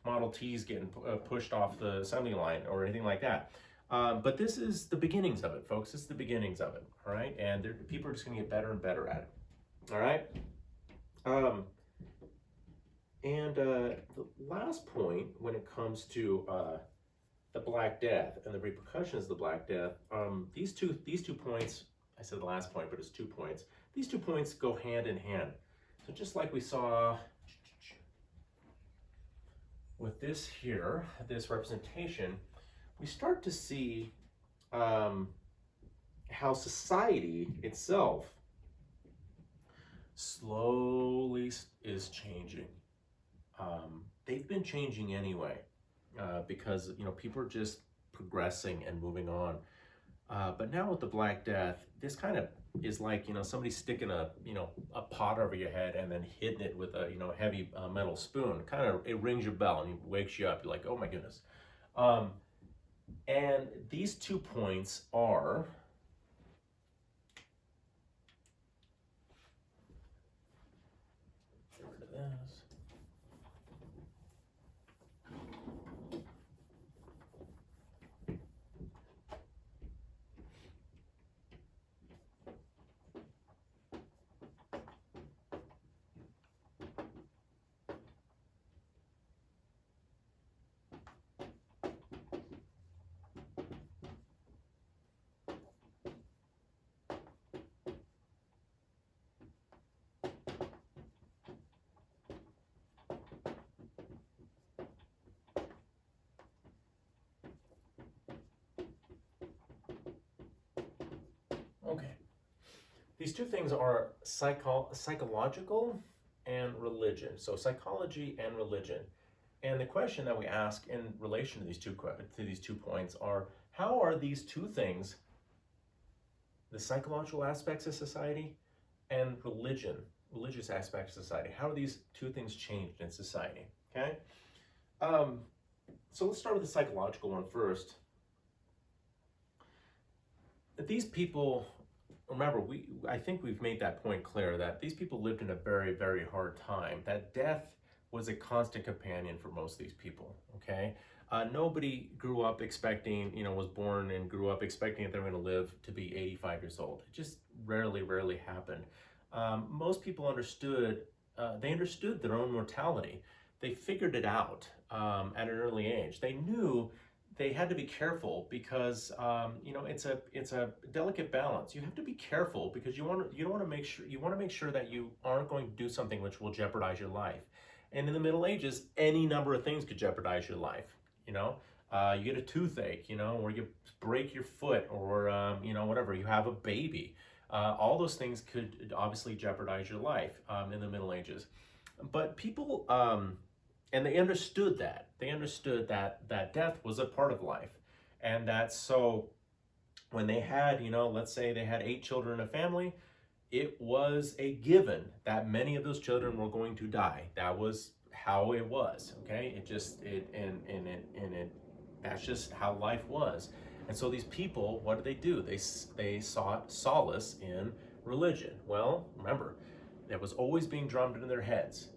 Model Ts getting pushed off the assembly line or anything like that. But this is the beginnings of it, folks. This is the beginnings of it. All right, and people are just going to get better and better at it. All right. And the last point, when it comes to the Black Death and the repercussions of the Black Death, these two points, I said the last point, but it's 2 points. These 2 points go hand in hand. So just like we saw with this here, this representation, we start to see how society itself slowly is changing. They've been changing anyway, because people are just progressing and moving on. But now with the Black Death, this kind of is like somebody sticking a pot over your head and then hitting it with a heavy metal spoon. Kind of, it rings your bell and it wakes you up. You're like, oh my goodness. And these 2 points are, get rid of this. Okay. These 2 things are psychological and religion. So psychology and religion. And the question that we ask in relation to these two points are, how are these 2 things, the psychological aspects of society and religious aspects of society, how are these 2 things changed in society? Okay. So let's start with the psychological one first. these people, remember, I think we've made that point clear that these people lived in a very, very hard time. That death was a constant companion for most of these people, okay? Nobody grew up expecting, was born and grew up expecting that they're going to live to be 85 years old. It just rarely, rarely happened. Most people they understood their own mortality. They figured it out at an early age. They knew they had to be careful because it's a delicate balance. You have to be careful because you don't want to make sure that you aren't going to do something which will jeopardize your life. And in the Middle Ages, any number of things could jeopardize your life. You get a toothache, or you break your foot, or whatever. You have a baby. All those things could obviously jeopardize your life in the Middle Ages. But people, and they understood that. They understood that death was a part of life, and that so when they had, let's say they had 8 children in a family, it was a given that many of those children were going to die. That was how it was. Okay, that's just how life was. And so these people, what did they do? They sought solace in religion. Well, remember, that was always being drummed into their heads.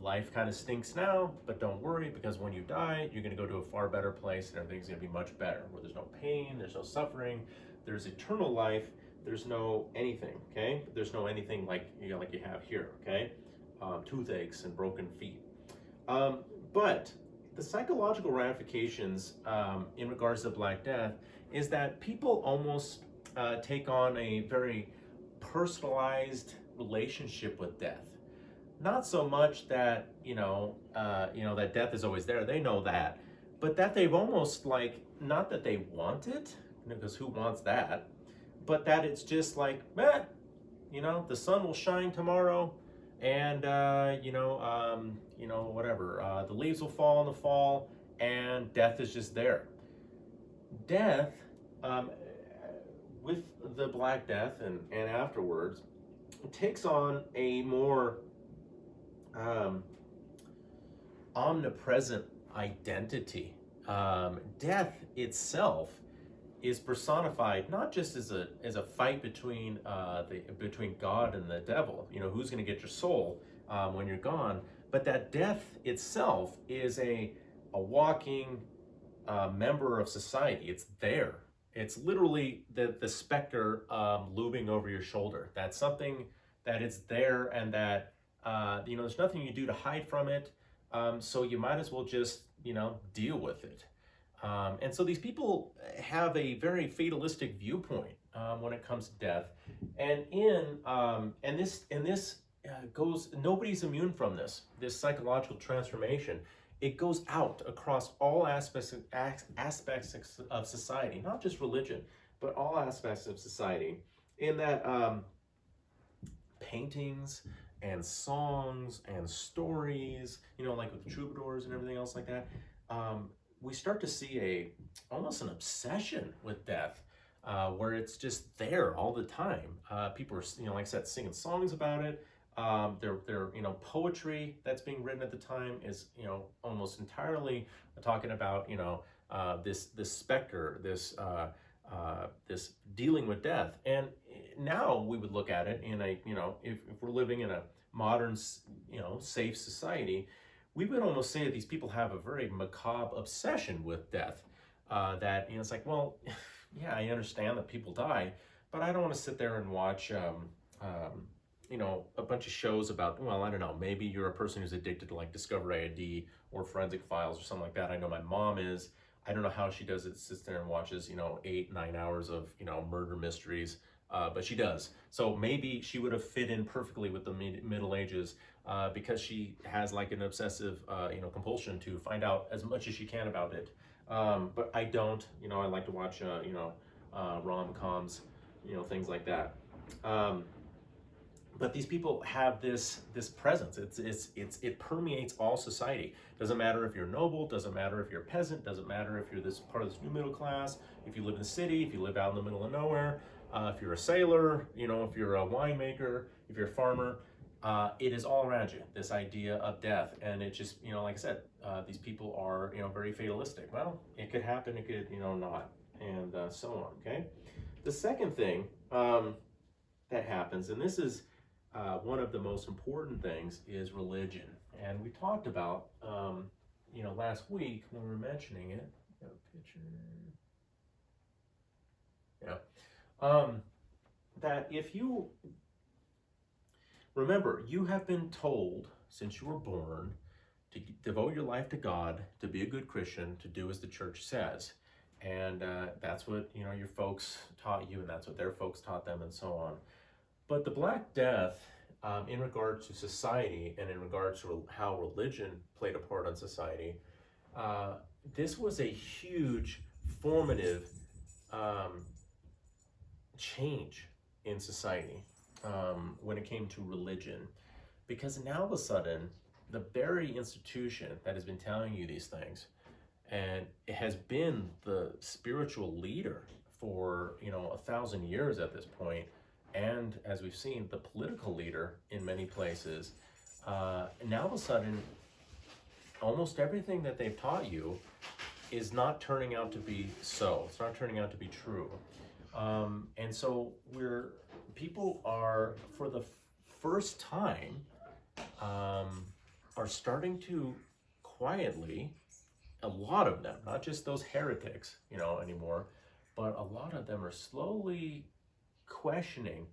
Life kind of stinks now, but don't worry, because when you die, you're going to go to a far better place and everything's going to be much better, where there's no pain, there's no suffering, there's eternal life, there's no anything, okay? There's no anything like you have here, okay? Toothaches and broken feet. But the psychological ramifications in regards to Black Death is that people almost take on a very personalized relationship with death. Not so much that that death is always there. They know that, but that they've almost not that they want it, because who wants that, but that it's just like, the sun will shine tomorrow, and whatever. The leaves will fall in the fall, and death is just there. Death, with the Black Death and afterwards, takes on a more omnipresent identity. Death itself is personified not just as a fight between God and the devil. Who's going to get your soul when you're gone, but that death itself is a walking member of society. It's there. It's literally the specter looming over your shoulder. That's something that is there, and that there's nothing you do to hide from it. So you might as well just deal with it. And so these people have a very fatalistic viewpoint when it comes to death, and this goes. Nobody's immune from this psychological transformation. It goes out across all aspects of society, not just religion, but all aspects of society. In that paintings and songs and stories, like with troubadours and everything else like that, we start to see almost an obsession with death, where it's just there all the time. People are, like I said, singing songs about it. Their poetry that's being written at the time is, almost entirely talking about, this specter, this dealing with death. And now we would look at it in if we're living in a modern, safe society, we would almost say that these people have a very macabre obsession with death. That it's like, well, yeah, I understand that people die, but I don't want to sit there and watch a bunch of shows about, well, I don't know, maybe you're a person who's addicted to Discovery ID or Forensic Files or something like that. I know my mom is. I don't know how she does it, sits there and watches, 8-9 hours of, murder mysteries, but she does. So maybe she would have fit in perfectly with the Middle Ages, because she has an obsessive, compulsion to find out as much as she can about it. But I don't, I like to watch, rom-coms, things like that. But these people have this presence. It permeates all society. Doesn't matter if you're noble, doesn't matter if you're a peasant, doesn't matter if you're this part of this new middle class, if you live in the city, if you live out in the middle of nowhere, if you're a sailor, if you're a winemaker, if you're a farmer, it is all around you, this idea of death. And it just, like I said, these people are, very fatalistic. Well, it could happen, it could, not, and so on, okay? The second thing that happens, and this is one of the most important things, is religion. And we talked about, last week when we were mentioning it. Got a picture. Yeah. That if you remember, you have been told since you were born to devote your life to God, to be a good Christian, to do as the church says. And that's what, your folks taught you, and that's what their folks taught them, and so on. But the Black Death, in regard to society and in regards to how religion played a part on society, this was a huge formative change in society when it came to religion. Because now all of a sudden, the very institution that has been telling you these things, and it has been the spiritual leader for 1,000 years at this point, and as we've seen, the political leader in many places, now all of a sudden, almost everything that they've taught you is not turning out to be so. It's not turning out to be true. And so people are, for the first time, are starting to quietly, a lot of them, not just those heretics, anymore, but a lot of them are slowly questioning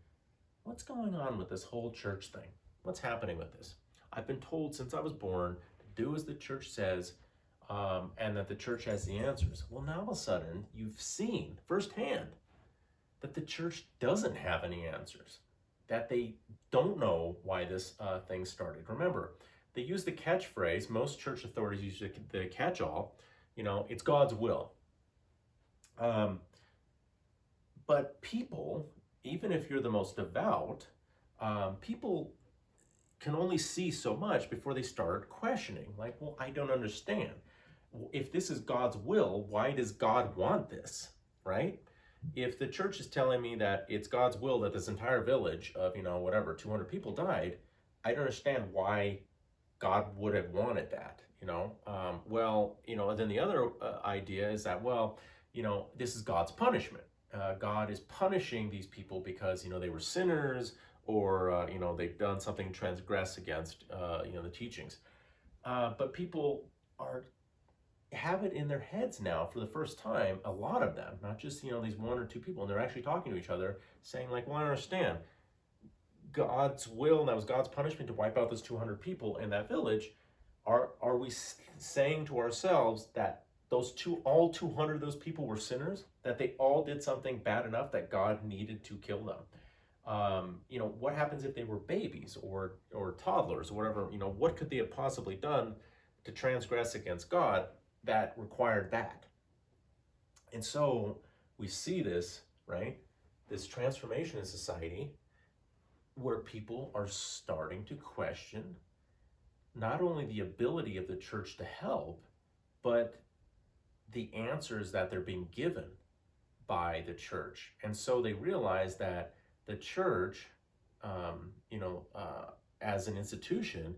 what's going on with this whole church thing. What's happening with this? I've been told since I was born to do as the church says, and that the church has the answers. Well, now all of a sudden, you've seen firsthand that the church doesn't have any answers, that they don't know why this thing started. Remember, they use the catchphrase, most church authorities use the catch-all, it's God's will. But people, even if you're the most devout, people can only see so much before they start questioning. Like, well, I don't understand. If this is God's will, why does God want this, right? If the church is telling me that it's God's will that this entire village of, 200 people died, I don't understand why God would have wanted that, then the other idea is that, this is God's punishment. God is punishing these people because, they were sinners, or, they've done something transgress against, the teachings. But people have it in their heads now for the first time, a lot of them, not just, these one or two people, and they're actually talking to each other saying like, well, I understand God's will, and that was God's punishment to wipe out those 200 people in that village. Are we saying to ourselves that all 200 of those people were sinners, that they all did something bad enough that God needed to kill them? What happens if they were babies or toddlers or whatever? What could they have possibly done to transgress against God that required that? And so we see this, right? This transformation in society where people are starting to question not only the ability of the church to help, but the answers that they're being given by the church. And so they realize that the church, as an institution,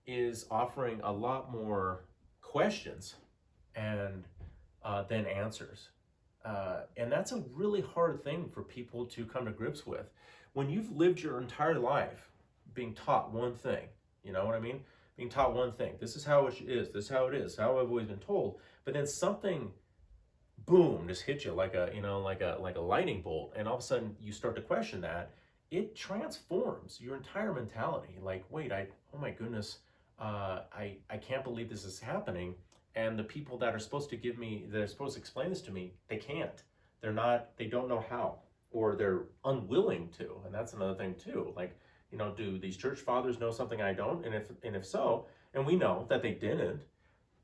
is offering a lot more questions and than answers. And that's a really hard thing for people to come to grips with. When you've lived your entire life being taught one thing, you know what I mean? Being taught one thing. This is how it is. This is how it is. How I've always been told. But then something, boom, just hits you like a lightning bolt, and all of a sudden you start to question that. It transforms your entire mentality. Like, wait, oh my goodness, I can't believe this is happening. And the people that are supposed to explain this to me, they can't. They don't know how, or they're unwilling to. And that's another thing too. Like, do these church fathers know something I don't? And if so, and we know that they didn't,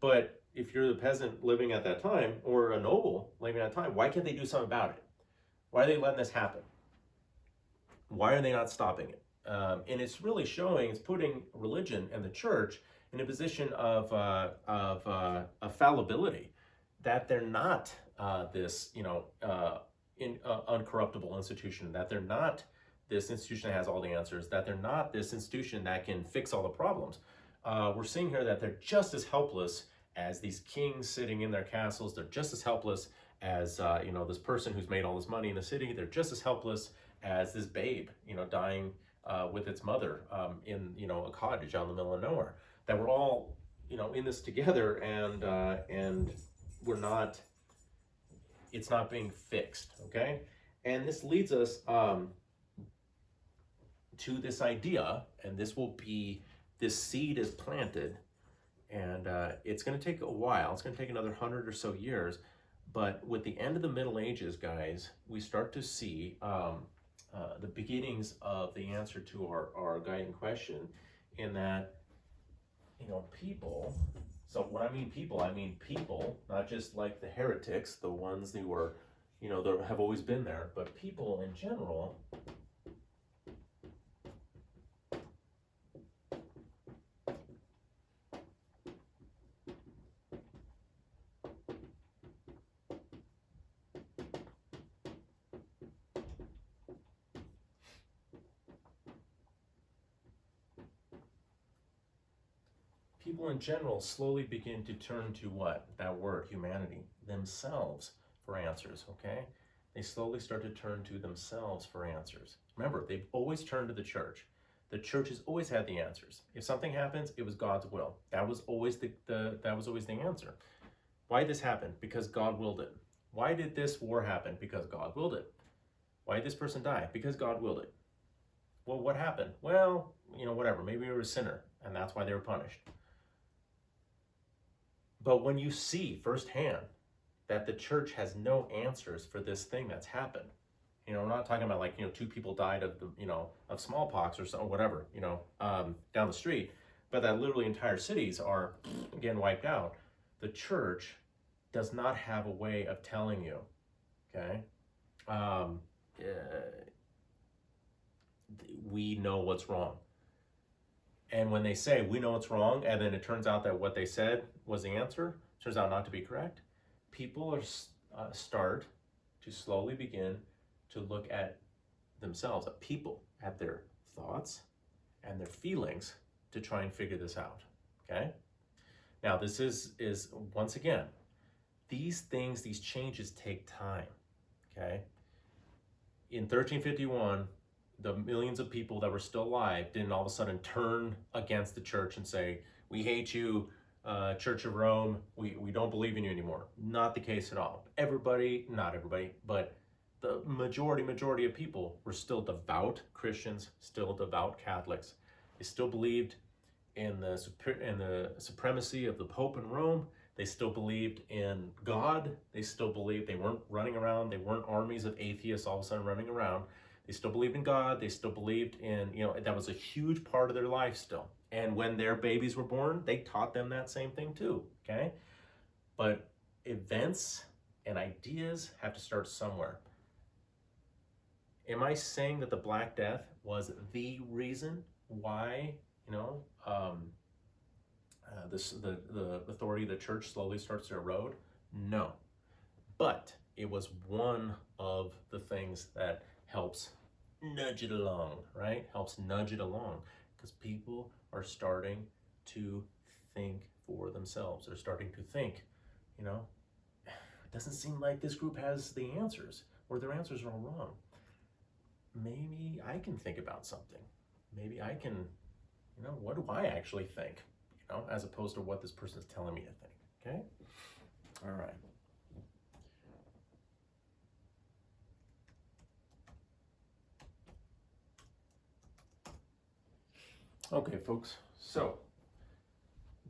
but if you're the peasant living at that time, or a noble living at that time, why can't they do something about it? Why are they letting this happen? Why are they not stopping it? And it's really it's putting religion and the church in a position of fallibility, that they're not this uncorruptible institution, that they're not this institution that has all the answers, that they're not this institution that can fix all the problems. We're seeing here that they're just as helpless as these kings sitting in their castles. They're just as helpless as this person who's made all this money in the city. They're just as helpless as this babe, dying with its mother in a cottage out in the middle of nowhere. That we're all in this together, and we're not. It's not being fixed, okay? And this leads us to this idea, and this seed is planted, and it's going to take a while. It's going to take another 100 or so years, but with the end of the Middle Ages, guys, we start to see the beginnings of the answer to our guiding question, in that, people. So when I mean people, not just like the heretics, the ones who were, that have always been there, but people in general. People in general slowly begin to turn to what? That word, humanity, themselves for answers, okay? They slowly start to turn to themselves for answers. Remember, they've always turned to the church. The church has always had the answers. If something happens, it was God's will. That was always the answer. Why did this happen? Because God willed it. Why did this war happen? Because God willed it. Why did this person die? Because God willed it. Well, what happened? Well, whatever. Maybe they were a sinner, and that's why they were punished. But when you see firsthand that the church has no answers for this thing that's happened, we're not talking about like, 2 people died of of smallpox or something, whatever, down the street, but that literally entire cities are again wiped out. The church does not have a way of telling you, okay? We know what's wrong. And when they say we know what's wrong, and then it turns out that what they said was the answer, turns out not to be correct, people are start to slowly begin to look at themselves, at people, at their thoughts and their feelings to try and figure this out, okay? Now, this is once again, these things, these changes take time, okay? In 1351, the millions of people that were still alive didn't all of a sudden turn against the church and say, we hate you, Church of Rome, we don't believe in you anymore. Not the case at all. Not everybody, but the majority of people were still devout Christians, still devout Catholics. They still believed in the supremacy of the Pope in Rome. They still believed in God. They still believed, they weren't running around, they weren't armies of atheists all of a sudden running around. They still believed in God. They still believed in, that was a huge part of their life still. And when their babies were born, they taught them that same thing too, okay? But events and ideas have to start somewhere. Am I saying that the Black Death was the reason why, the authority of the church slowly starts to erode? No. But it was one of the things that helps nudge it along, right? Helps nudge it along, because people are starting to think for themselves. They're starting to think, it doesn't seem like this group has the answers, or their answers are all wrong. Maybe I can think about something. Maybe I can, what do I actually think? As opposed to what this person is telling me to think, okay? All right. Okay, folks, so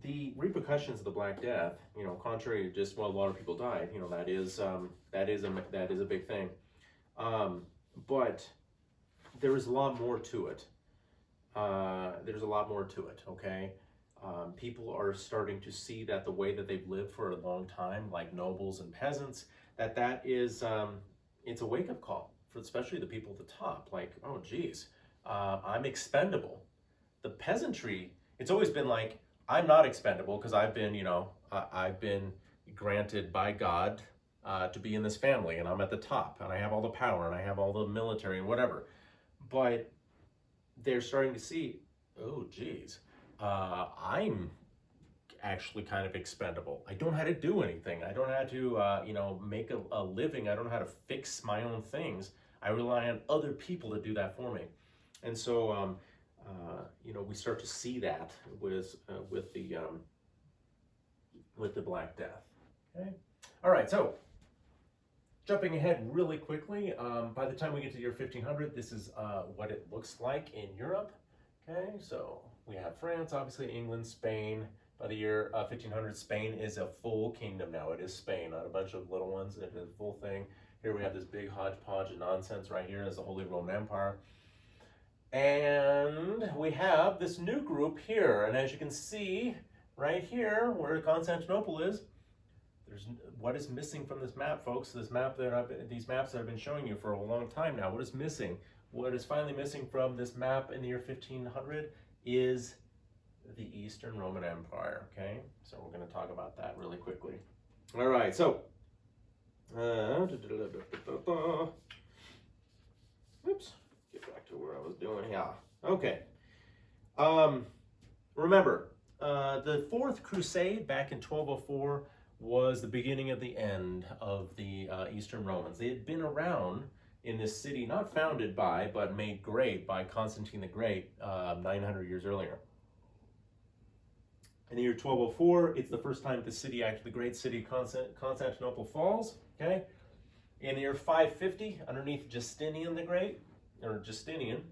the repercussions of the Black Death, contrary to just, well, a lot of people died, that is a big thing. But there is a lot more to it. Okay? People are starting to see that the way that they've lived for a long time, like nobles and peasants, that is, it's a wake-up call, for especially the people at the top. Like, oh, geez, I'm expendable. The peasantry, it's always been like, I'm not expendable because I've been granted by God to be in this family, and I'm at the top, and I have all the power, and I have all the military and whatever. But they're starting to see, oh, geez, I'm actually kind of expendable. I don't know how to do anything. I don't know how to, you know, make a living. I don't know how to fix my own things. I rely on other people to do that for me. And so, you know, we start to see that with the Black Death. Okay. All right. So, jumping ahead really quickly, by the time we get to the year 1500, this is what it looks like in Europe. Okay, so we have France, obviously England, Spain. By the year 1500, Spain is a full kingdom now. It is Spain, not a bunch of little ones. It is a full thing. Here we have this big hodgepodge of nonsense right here as the Holy Roman Empire. And we have this new group here. And as you can see right here, where Constantinople is, there's what is missing from this map, folks. This map these maps that I've been showing you for a long time now. What is missing? What is finally missing from this map in the year 1500 is the Eastern Roman Empire. Okay, so we're going to talk about that really quickly. All right, so oops, get back to where I was doing. Yeah, okay. Remember, the Fourth Crusade back in 1204 was the beginning of the end of the Eastern Romans. They had been around in this city, not founded by, but made great by Constantine the Great 900 years earlier. In the year 1204, it's the first time the city, actually the great city Constantinople falls, okay? In the year 550, underneath Justinian the Great, or Justinian,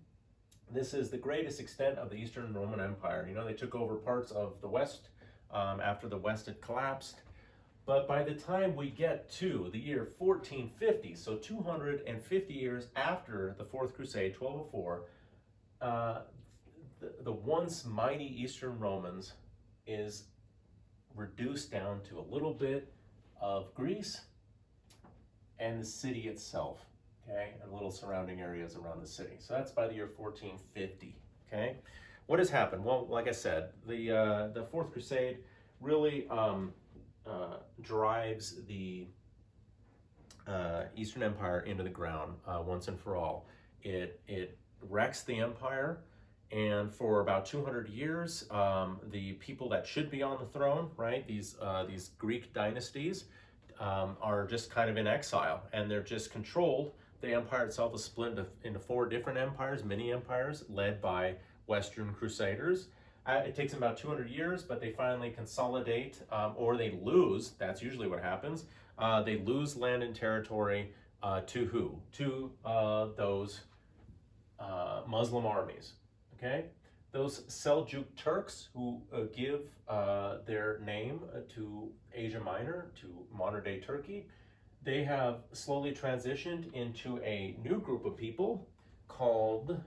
this is the greatest extent of the Eastern Roman Empire. You know, they took over parts of the West after the West had collapsed. But by the time we get to the year 1450, so 250 years after the Fourth Crusade, 1204, the once mighty Eastern Romans is reduced down to a little bit of Greece and the city itself, okay, and little surrounding areas around the city. So that's by the year 1450, okay? What has happened? Well, like I said, the Fourth Crusade really drives the Eastern Empire into the ground once and for all. It wrecks the empire, and for about 200 years, the people that should be on the throne, right, these Greek dynasties, are just kind of in exile, and they're just controlled. The empire itself is split into 4 different empires, mini empires, led by Western Crusaders. It takes them about 200 years, but they finally consolidate, or they lose. That's usually what happens. They lose land and territory to who? To those Muslim armies, okay? Those Seljuk Turks who give their name to Asia Minor, to modern-day Turkey, they have slowly transitioned into a new group of people called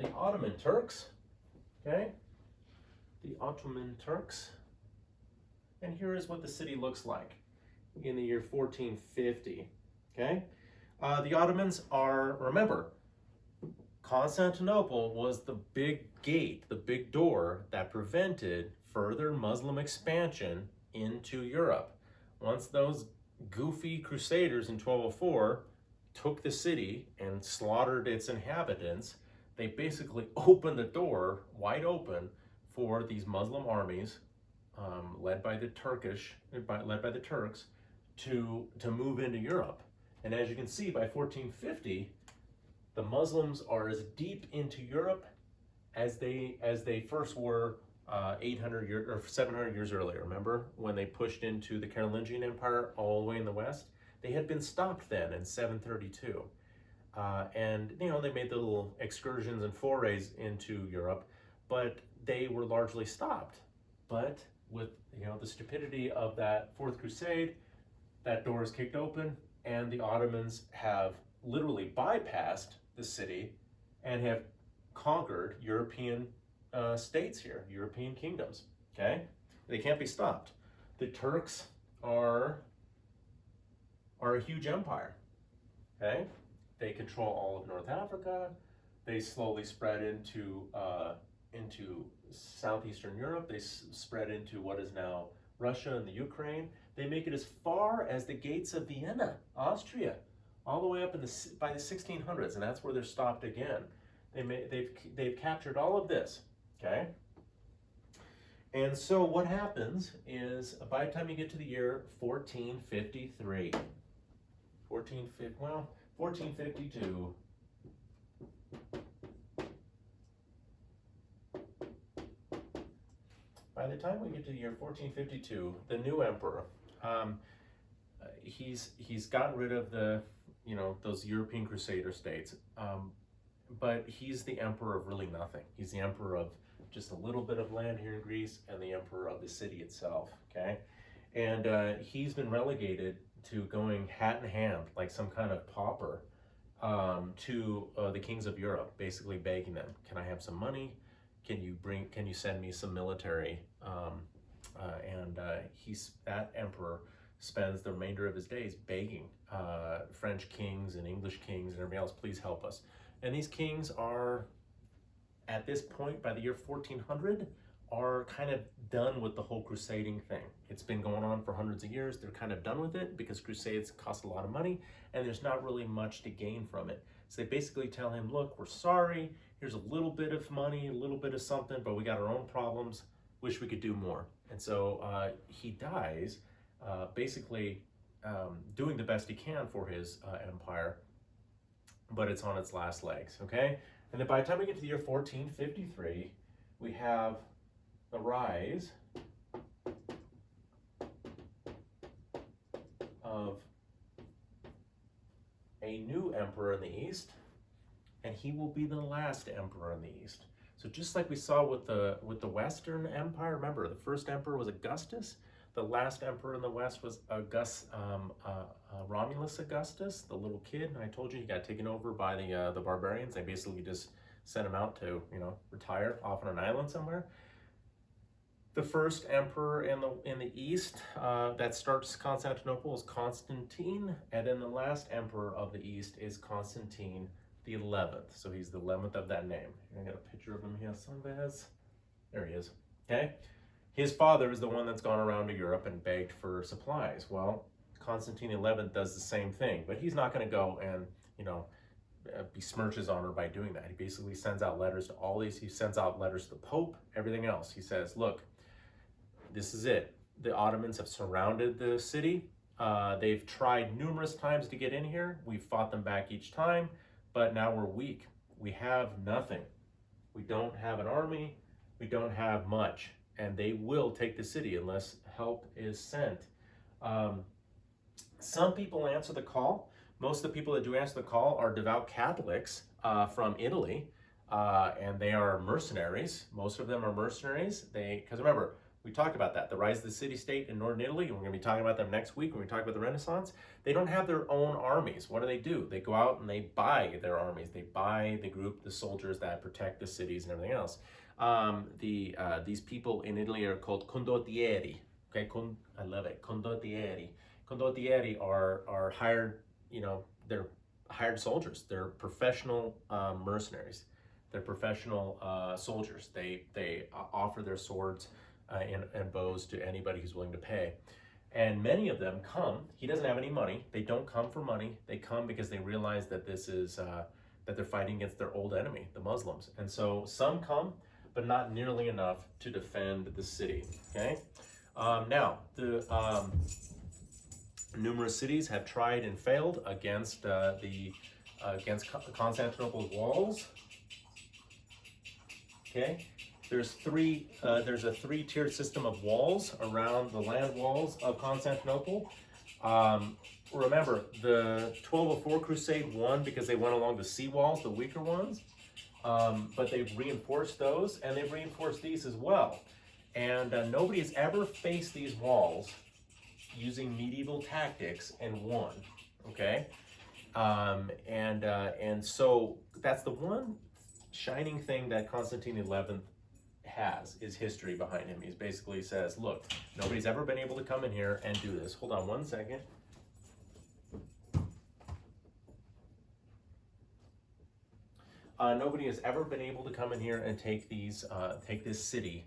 the Ottoman Turks, okay? The Ottoman Turks. And here is what the city looks like in the year 1450, okay? The Ottomans are, remember, Constantinople was the big gate, the big door that prevented further Muslim expansion into Europe. Once those goofy crusaders in 1204 took the city and slaughtered its inhabitants, they basically opened the door wide open for these Muslim armies, led by the Turks, to move into Europe. And as you can see, by 1450, the Muslims are as deep into Europe as they first were 800 years or 700 years earlier. Remember when they pushed into the Carolingian Empire all the way in the west? They had been stopped then in 732. And, you know, they made the little excursions and forays into Europe, but they were largely stopped. But with, you know, the stupidity of that Fourth Crusade, that door is kicked open, and the Ottomans have literally bypassed the city and have conquered European states here, European kingdoms, okay? They can't be stopped. The Turks are a huge empire, okay? They control all of North Africa. They slowly spread into southeastern Europe. They spread into what is now Russia and the Ukraine. They make it as far as the gates of Vienna, Austria, all the way up in by the 1600s, and that's where they're stopped again. They've captured all of this, okay? And so what happens is by the time you get to the year 1453, 1452, by the time we get to the year 1452, the new emperor, he's gotten rid of those European Crusader states, but he's the emperor of really nothing. He's the emperor of just a little bit of land here in Greece and the emperor of the city itself, okay? And he's been relegated to going hat in hand, like some kind of pauper, to the kings of Europe, basically begging them, can I have some money? Can you send me some military? That emperor spends the remainder of his days begging French kings and English kings and everybody else, please help us. And these kings are, at this point, by the year 1400, are kind of done with the whole crusading thing. It's been going on for hundreds of years. They're kind of done with it because crusades cost a lot of money and there's not really much to gain from it. So they basically tell him, look, we're sorry. Here's a little bit of money, a little bit of something, but we got our own problems. Wish we could do more. And so he dies, basically doing the best he can for his empire, but it's on its last legs, okay? And then by the time we get to the year 1453, we have the rise of a new emperor in the East, and he will be the last emperor in the East. So just like we saw with the Western Empire, remember the first emperor was Augustus, the last emperor in the West was Romulus Augustus, the little kid. And I told you he got taken over by the barbarians. They basically just sent him out to retire off on an island somewhere. The first emperor in the East that starts Constantinople is Constantine, and then the last emperor of the East is Constantine the 11th. So he's the 11th of that name. I got a picture of him here somewhere. There he is. Okay. His father is the one that's gone around to Europe and begged for supplies. Well, Constantine the 11th does the same thing, but he's not going to go and besmirch his honor by doing that. He basically sends out letters to all these. He sends out letters to the Pope, everything else. He says, look, this is it. The Ottomans have surrounded the city. They've tried numerous times to get in here. We've fought them back each time, but now we're weak. We have nothing. We don't have an army. We don't have much. And they will take the city unless help is sent. Some people answer the call. Most of the people that do answer the call are devout Catholics from Italy, and they are mercenaries. Most of them are mercenaries. Because remember, we talked about that, the rise of the city-state in northern Italy, and we're going to be talking about them next week when we talk about the Renaissance. They don't have their own armies. What do? They go out and they buy their armies. They buy the soldiers that protect the cities and everything else. These people in Italy are called condottieri. Okay, I love it, condottieri. Condottieri are hired, they're hired soldiers. They're professional mercenaries. They're professional soldiers. They offer their swords and bows to anybody who's willing to pay. And many of them come, he doesn't have any money. They don't come for money. They come because they realize that this is, that they're fighting against their old enemy, the Muslims. And so some come, but not nearly enough to defend the city, okay? Now, the numerous cities have tried and failed against against Constantinople's walls, okay? There's a three-tiered system of walls around the land walls of Constantinople. Remember, the 1204 Crusade won because they went along the sea walls, the weaker ones, but they've reinforced those, and they've reinforced these as well. And nobody has ever faced these walls using medieval tactics and won, okay? And so that's the one shining thing that Constantine XI has, is history behind him. He basically says, look, nobody's ever been able to come in here and do this. Hold on one second. Nobody has ever been able to come in here and take this city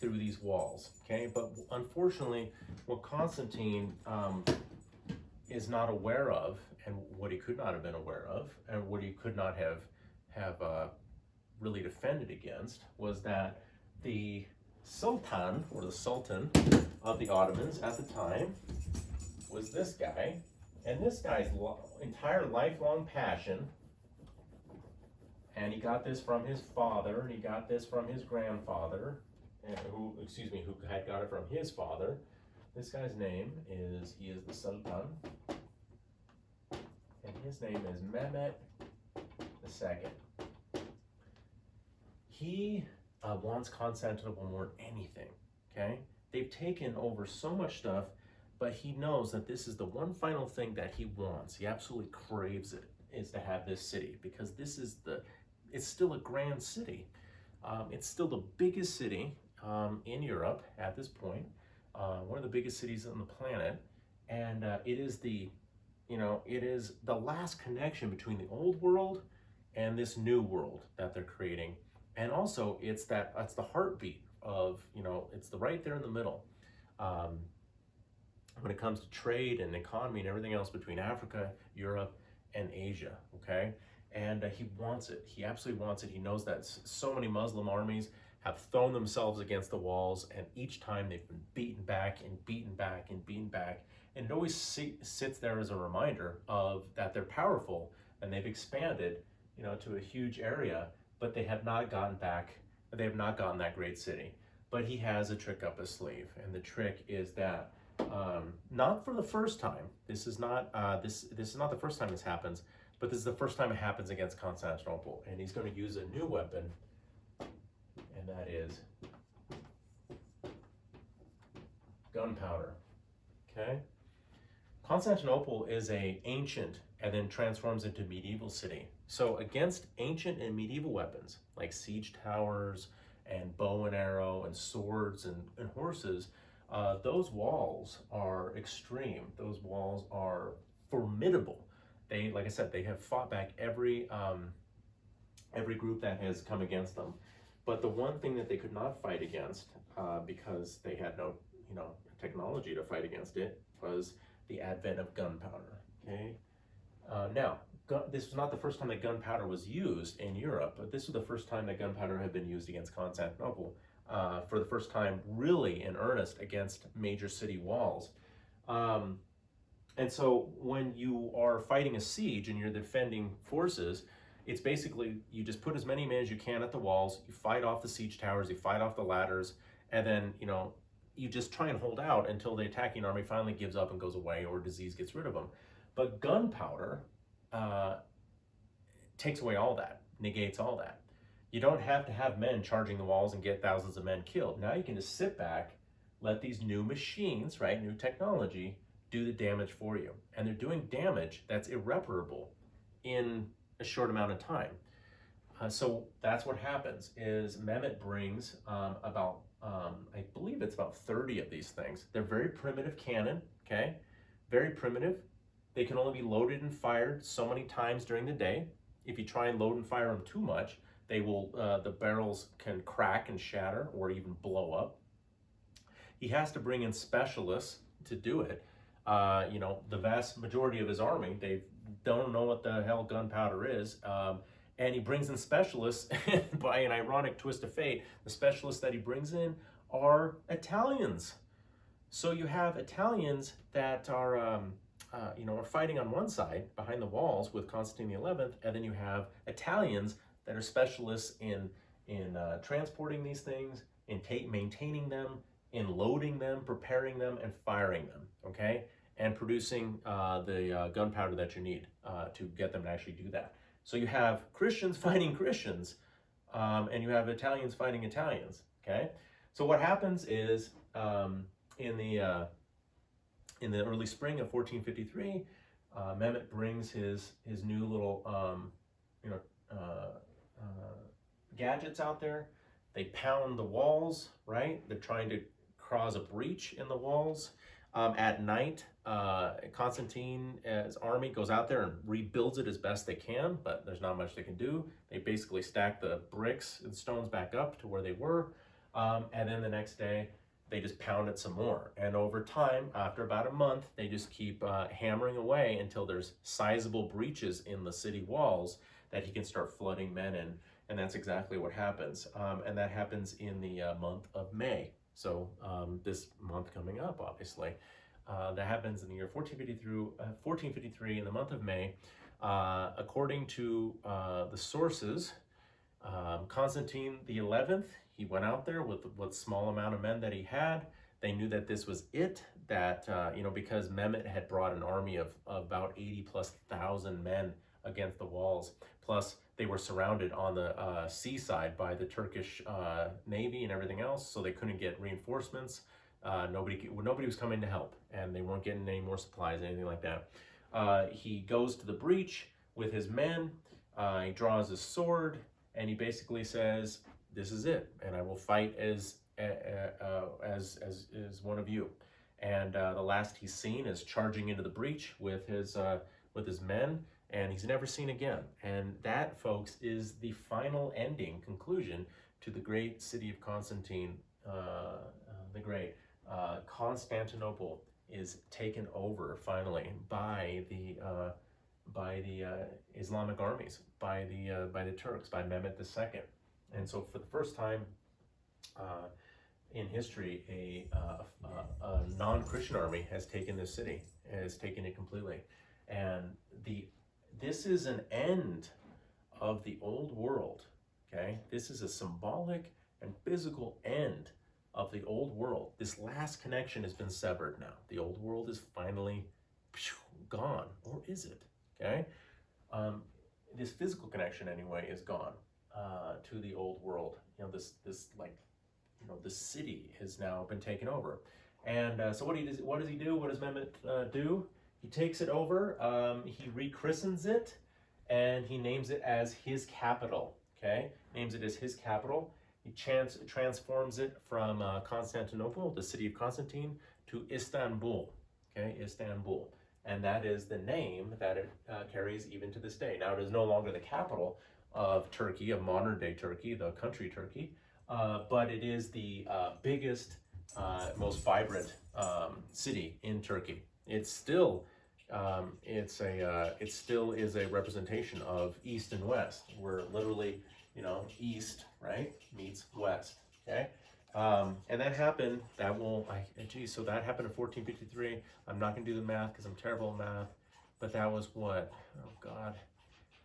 through these walls, okay? But unfortunately, what Constantine is not aware of, and what he could not have been aware of, and what he could not have really defended against, was that the Sultan, or the Sultan of the Ottomans at the time, was this guy, and this guy's entire lifelong passion, and he got this from his father, and he got this from his grandfather, who had got it from his father. This guy's name is, he is the Sultan, and his name is Mehmet II. He wants Constantinople more than anything, okay? They've taken over so much stuff, but he knows that this is the one final thing that he wants. He absolutely craves it, is to have this city, because this is it's still a grand city. It's still the biggest city in Europe at this point, one of the biggest cities on the planet, and it is it is the last connection between the old world and this new world that they're creating. And also, that's the heartbeat of, it's right there in the middle. When it comes to trade and economy and everything else between Africa, Europe, and Asia, okay? And he wants it. He absolutely wants it. He knows that so many Muslim armies have thrown themselves against the walls, and each time they've been beaten back and beaten back and beaten back. And it always sits there as a reminder of that they're powerful and they've expanded, to a huge area, but they have not gotten back. They have not gotten that great city. But he has a trick up his sleeve, and the trick is that not for the first time. This is not this is not the first time this happens, but this is the first time it happens against Constantinople, and he's going to use a new weapon, and that is gunpowder. Okay, Constantinople is a ancient and then transforms into medieval city. So against ancient and medieval weapons like siege towers and bow and arrow and swords and horses, those walls are extreme. Those walls are formidable. They, like I said, they have fought back every group that has come against them. But the one thing that they could not fight against, because they had no, technology to fight against it, was the advent of gunpowder. Okay. Now, this was not the first time that gunpowder was used in Europe, but this was the first time that gunpowder had been used against Constantinople. For the first time, really in earnest, against major city walls. And so when you are fighting a siege and you're defending forces, it's basically, you just put as many men as you can at the walls, you fight off the siege towers, you fight off the ladders, and then, you just try and hold out until the attacking army finally gives up and goes away, or disease gets rid of them. But gunpowder takes away all that, negates all that. You don't have to have men charging the walls and get thousands of men killed. Now you can just sit back, let these new machines, right, new technology, do the damage for you. And they're doing damage that's irreparable in a short amount of time. So that's what happens, is Mehmet brings about, I believe it's about 30 of these things. They're very primitive cannon, okay? Very primitive. They can only be loaded and fired so many times during the day. If you try and load and fire them too much, they will, the barrels can crack and shatter or even blow up. He has to bring in specialists to do it. The vast majority of his army, they don't know what the hell gunpowder is. And he brings in specialists, by an ironic twist of fate, the specialists that he brings in are Italians. So you have Italians that are, are fighting on one side behind the walls with Constantine XI, and then you have Italians that are specialists in transporting these things, in maintaining them, in loading them, preparing them, and firing them, okay? And producing the gunpowder that you need to get them to actually do that. So you have Christians fighting Christians, and you have Italians fighting Italians, okay? So what happens is, in the early spring of 1453, Mehmet brings his new little, gadgets out there. They pound the walls, right? They're trying to cause a breach in the walls. At night, Constantine's army goes out there and rebuilds it as best they can, but there's not much they can do. They basically stack the bricks and stones back up to where they were. And then the next day, they just pound it some more. And over time, after about a month, they just keep hammering away until there's sizable breaches in the city walls that he can start flooding men in. And that's exactly what happens. And that happens in the month of May. So this month coming up, obviously. That happens in the year 1453 in the month of May. According to the sources, Constantine the 11th, he went out there with what small amount of men that he had. They knew that this was it, that, because Mehmet had brought an army of about 80,000+ men against the walls. Plus, they were surrounded on the seaside by the Turkish Navy and everything else, so they couldn't get reinforcements. Nobody was coming to help, and they weren't getting any more supplies, anything like that. He goes to the breach with his men. He draws his sword, and he basically says, "This is it, and I will fight as one of you." And the last he's seen is charging into the breach with his men, and he's never seen again. And that, folks, is the final ending conclusion to the great city of Constantine the Great. Constantinople is taken over finally by the Islamic armies, by the Turks, by Mehmet II. And so for the first time in history, a non-Christian army has taken this city, has taken it completely. And this is an end of the old world, okay? This is a symbolic and physical end of the old world. This last connection has been severed now. The old world is finally gone, or is it? Okay, this physical connection anyway is gone to the old world. This the city has now been taken over. And so what does he do? What does Mehmet do? He takes it over. He rechristens it, and he names it as his capital. Okay, names it as his capital. He transforms it from Constantinople, the city of Constantine, to Istanbul, okay, Istanbul. And that is the name that it carries even to this day. Now, it is no longer the capital of Turkey, of modern-day Turkey, the country Turkey, but it is the biggest, most vibrant city in Turkey. It still is a representation of East and West. We're literally, East, right, meets West, okay? And that happened, so that happened in 1453. I'm not gonna do the math because I'm terrible at math, but that was what, oh God,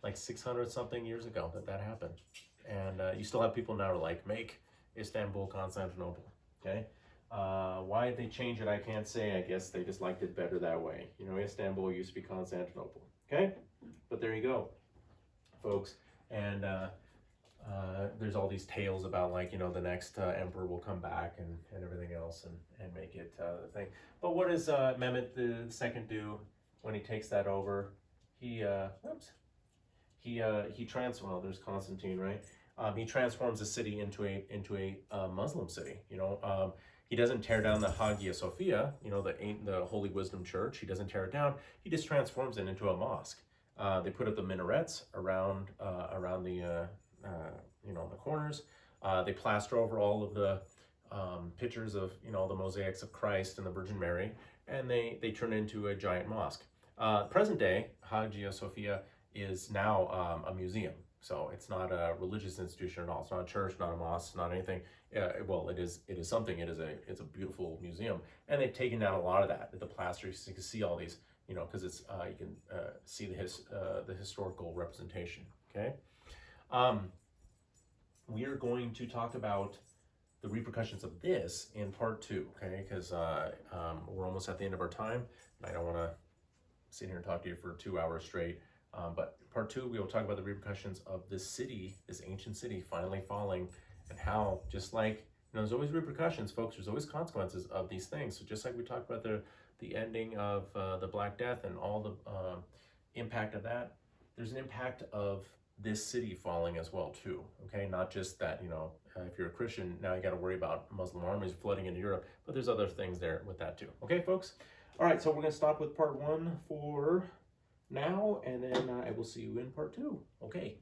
like 600 something years ago that happened. And you still have people now to make Istanbul Constantinople, okay? Why did they change it? I can't say. I guess they just liked it better that way. Istanbul used to be Constantinople, okay? But there you go, folks. And there's all these tales about the next emperor will come back and everything else and make it the thing. But what does Mehmet II do when he takes that over? There's Constantine, right? He transforms the city into a Muslim city. He doesn't tear down the Hagia Sophia, the Holy Wisdom Church. He doesn't tear it down. He just transforms it into a mosque. They put up the minarets around the the corners. They plaster over all of the pictures of the mosaics of Christ and the Virgin Mary, and they turn it into a giant mosque. Present day, Hagia Sophia is now a museum. So it's not a religious institution at all. It's not a church, not a mosque, not anything. Well, it is something. It's a beautiful museum, and they've taken down a lot of that. The plaster, so you can see all these, because it's you can see the historical representation. Okay, we are going to talk about the repercussions of this in part 2. Okay, because we're almost at the end of our time. I don't want to sit here and talk to you for 2 hours straight. But part 2, we will talk about the repercussions of this city, this ancient city, finally falling, and how, just like, there's always repercussions, folks. There's always consequences of these things. So just like we talked about the ending of the Black Death and all the impact of that, there's an impact of this city falling as well, too. Okay, not just that, if you're a Christian, now you got to worry about Muslim armies flooding into Europe, but there's other things there with that, too. Okay, folks? All right, so we're going to stop with part 1 for now, and then I will see you in part 2. Okay.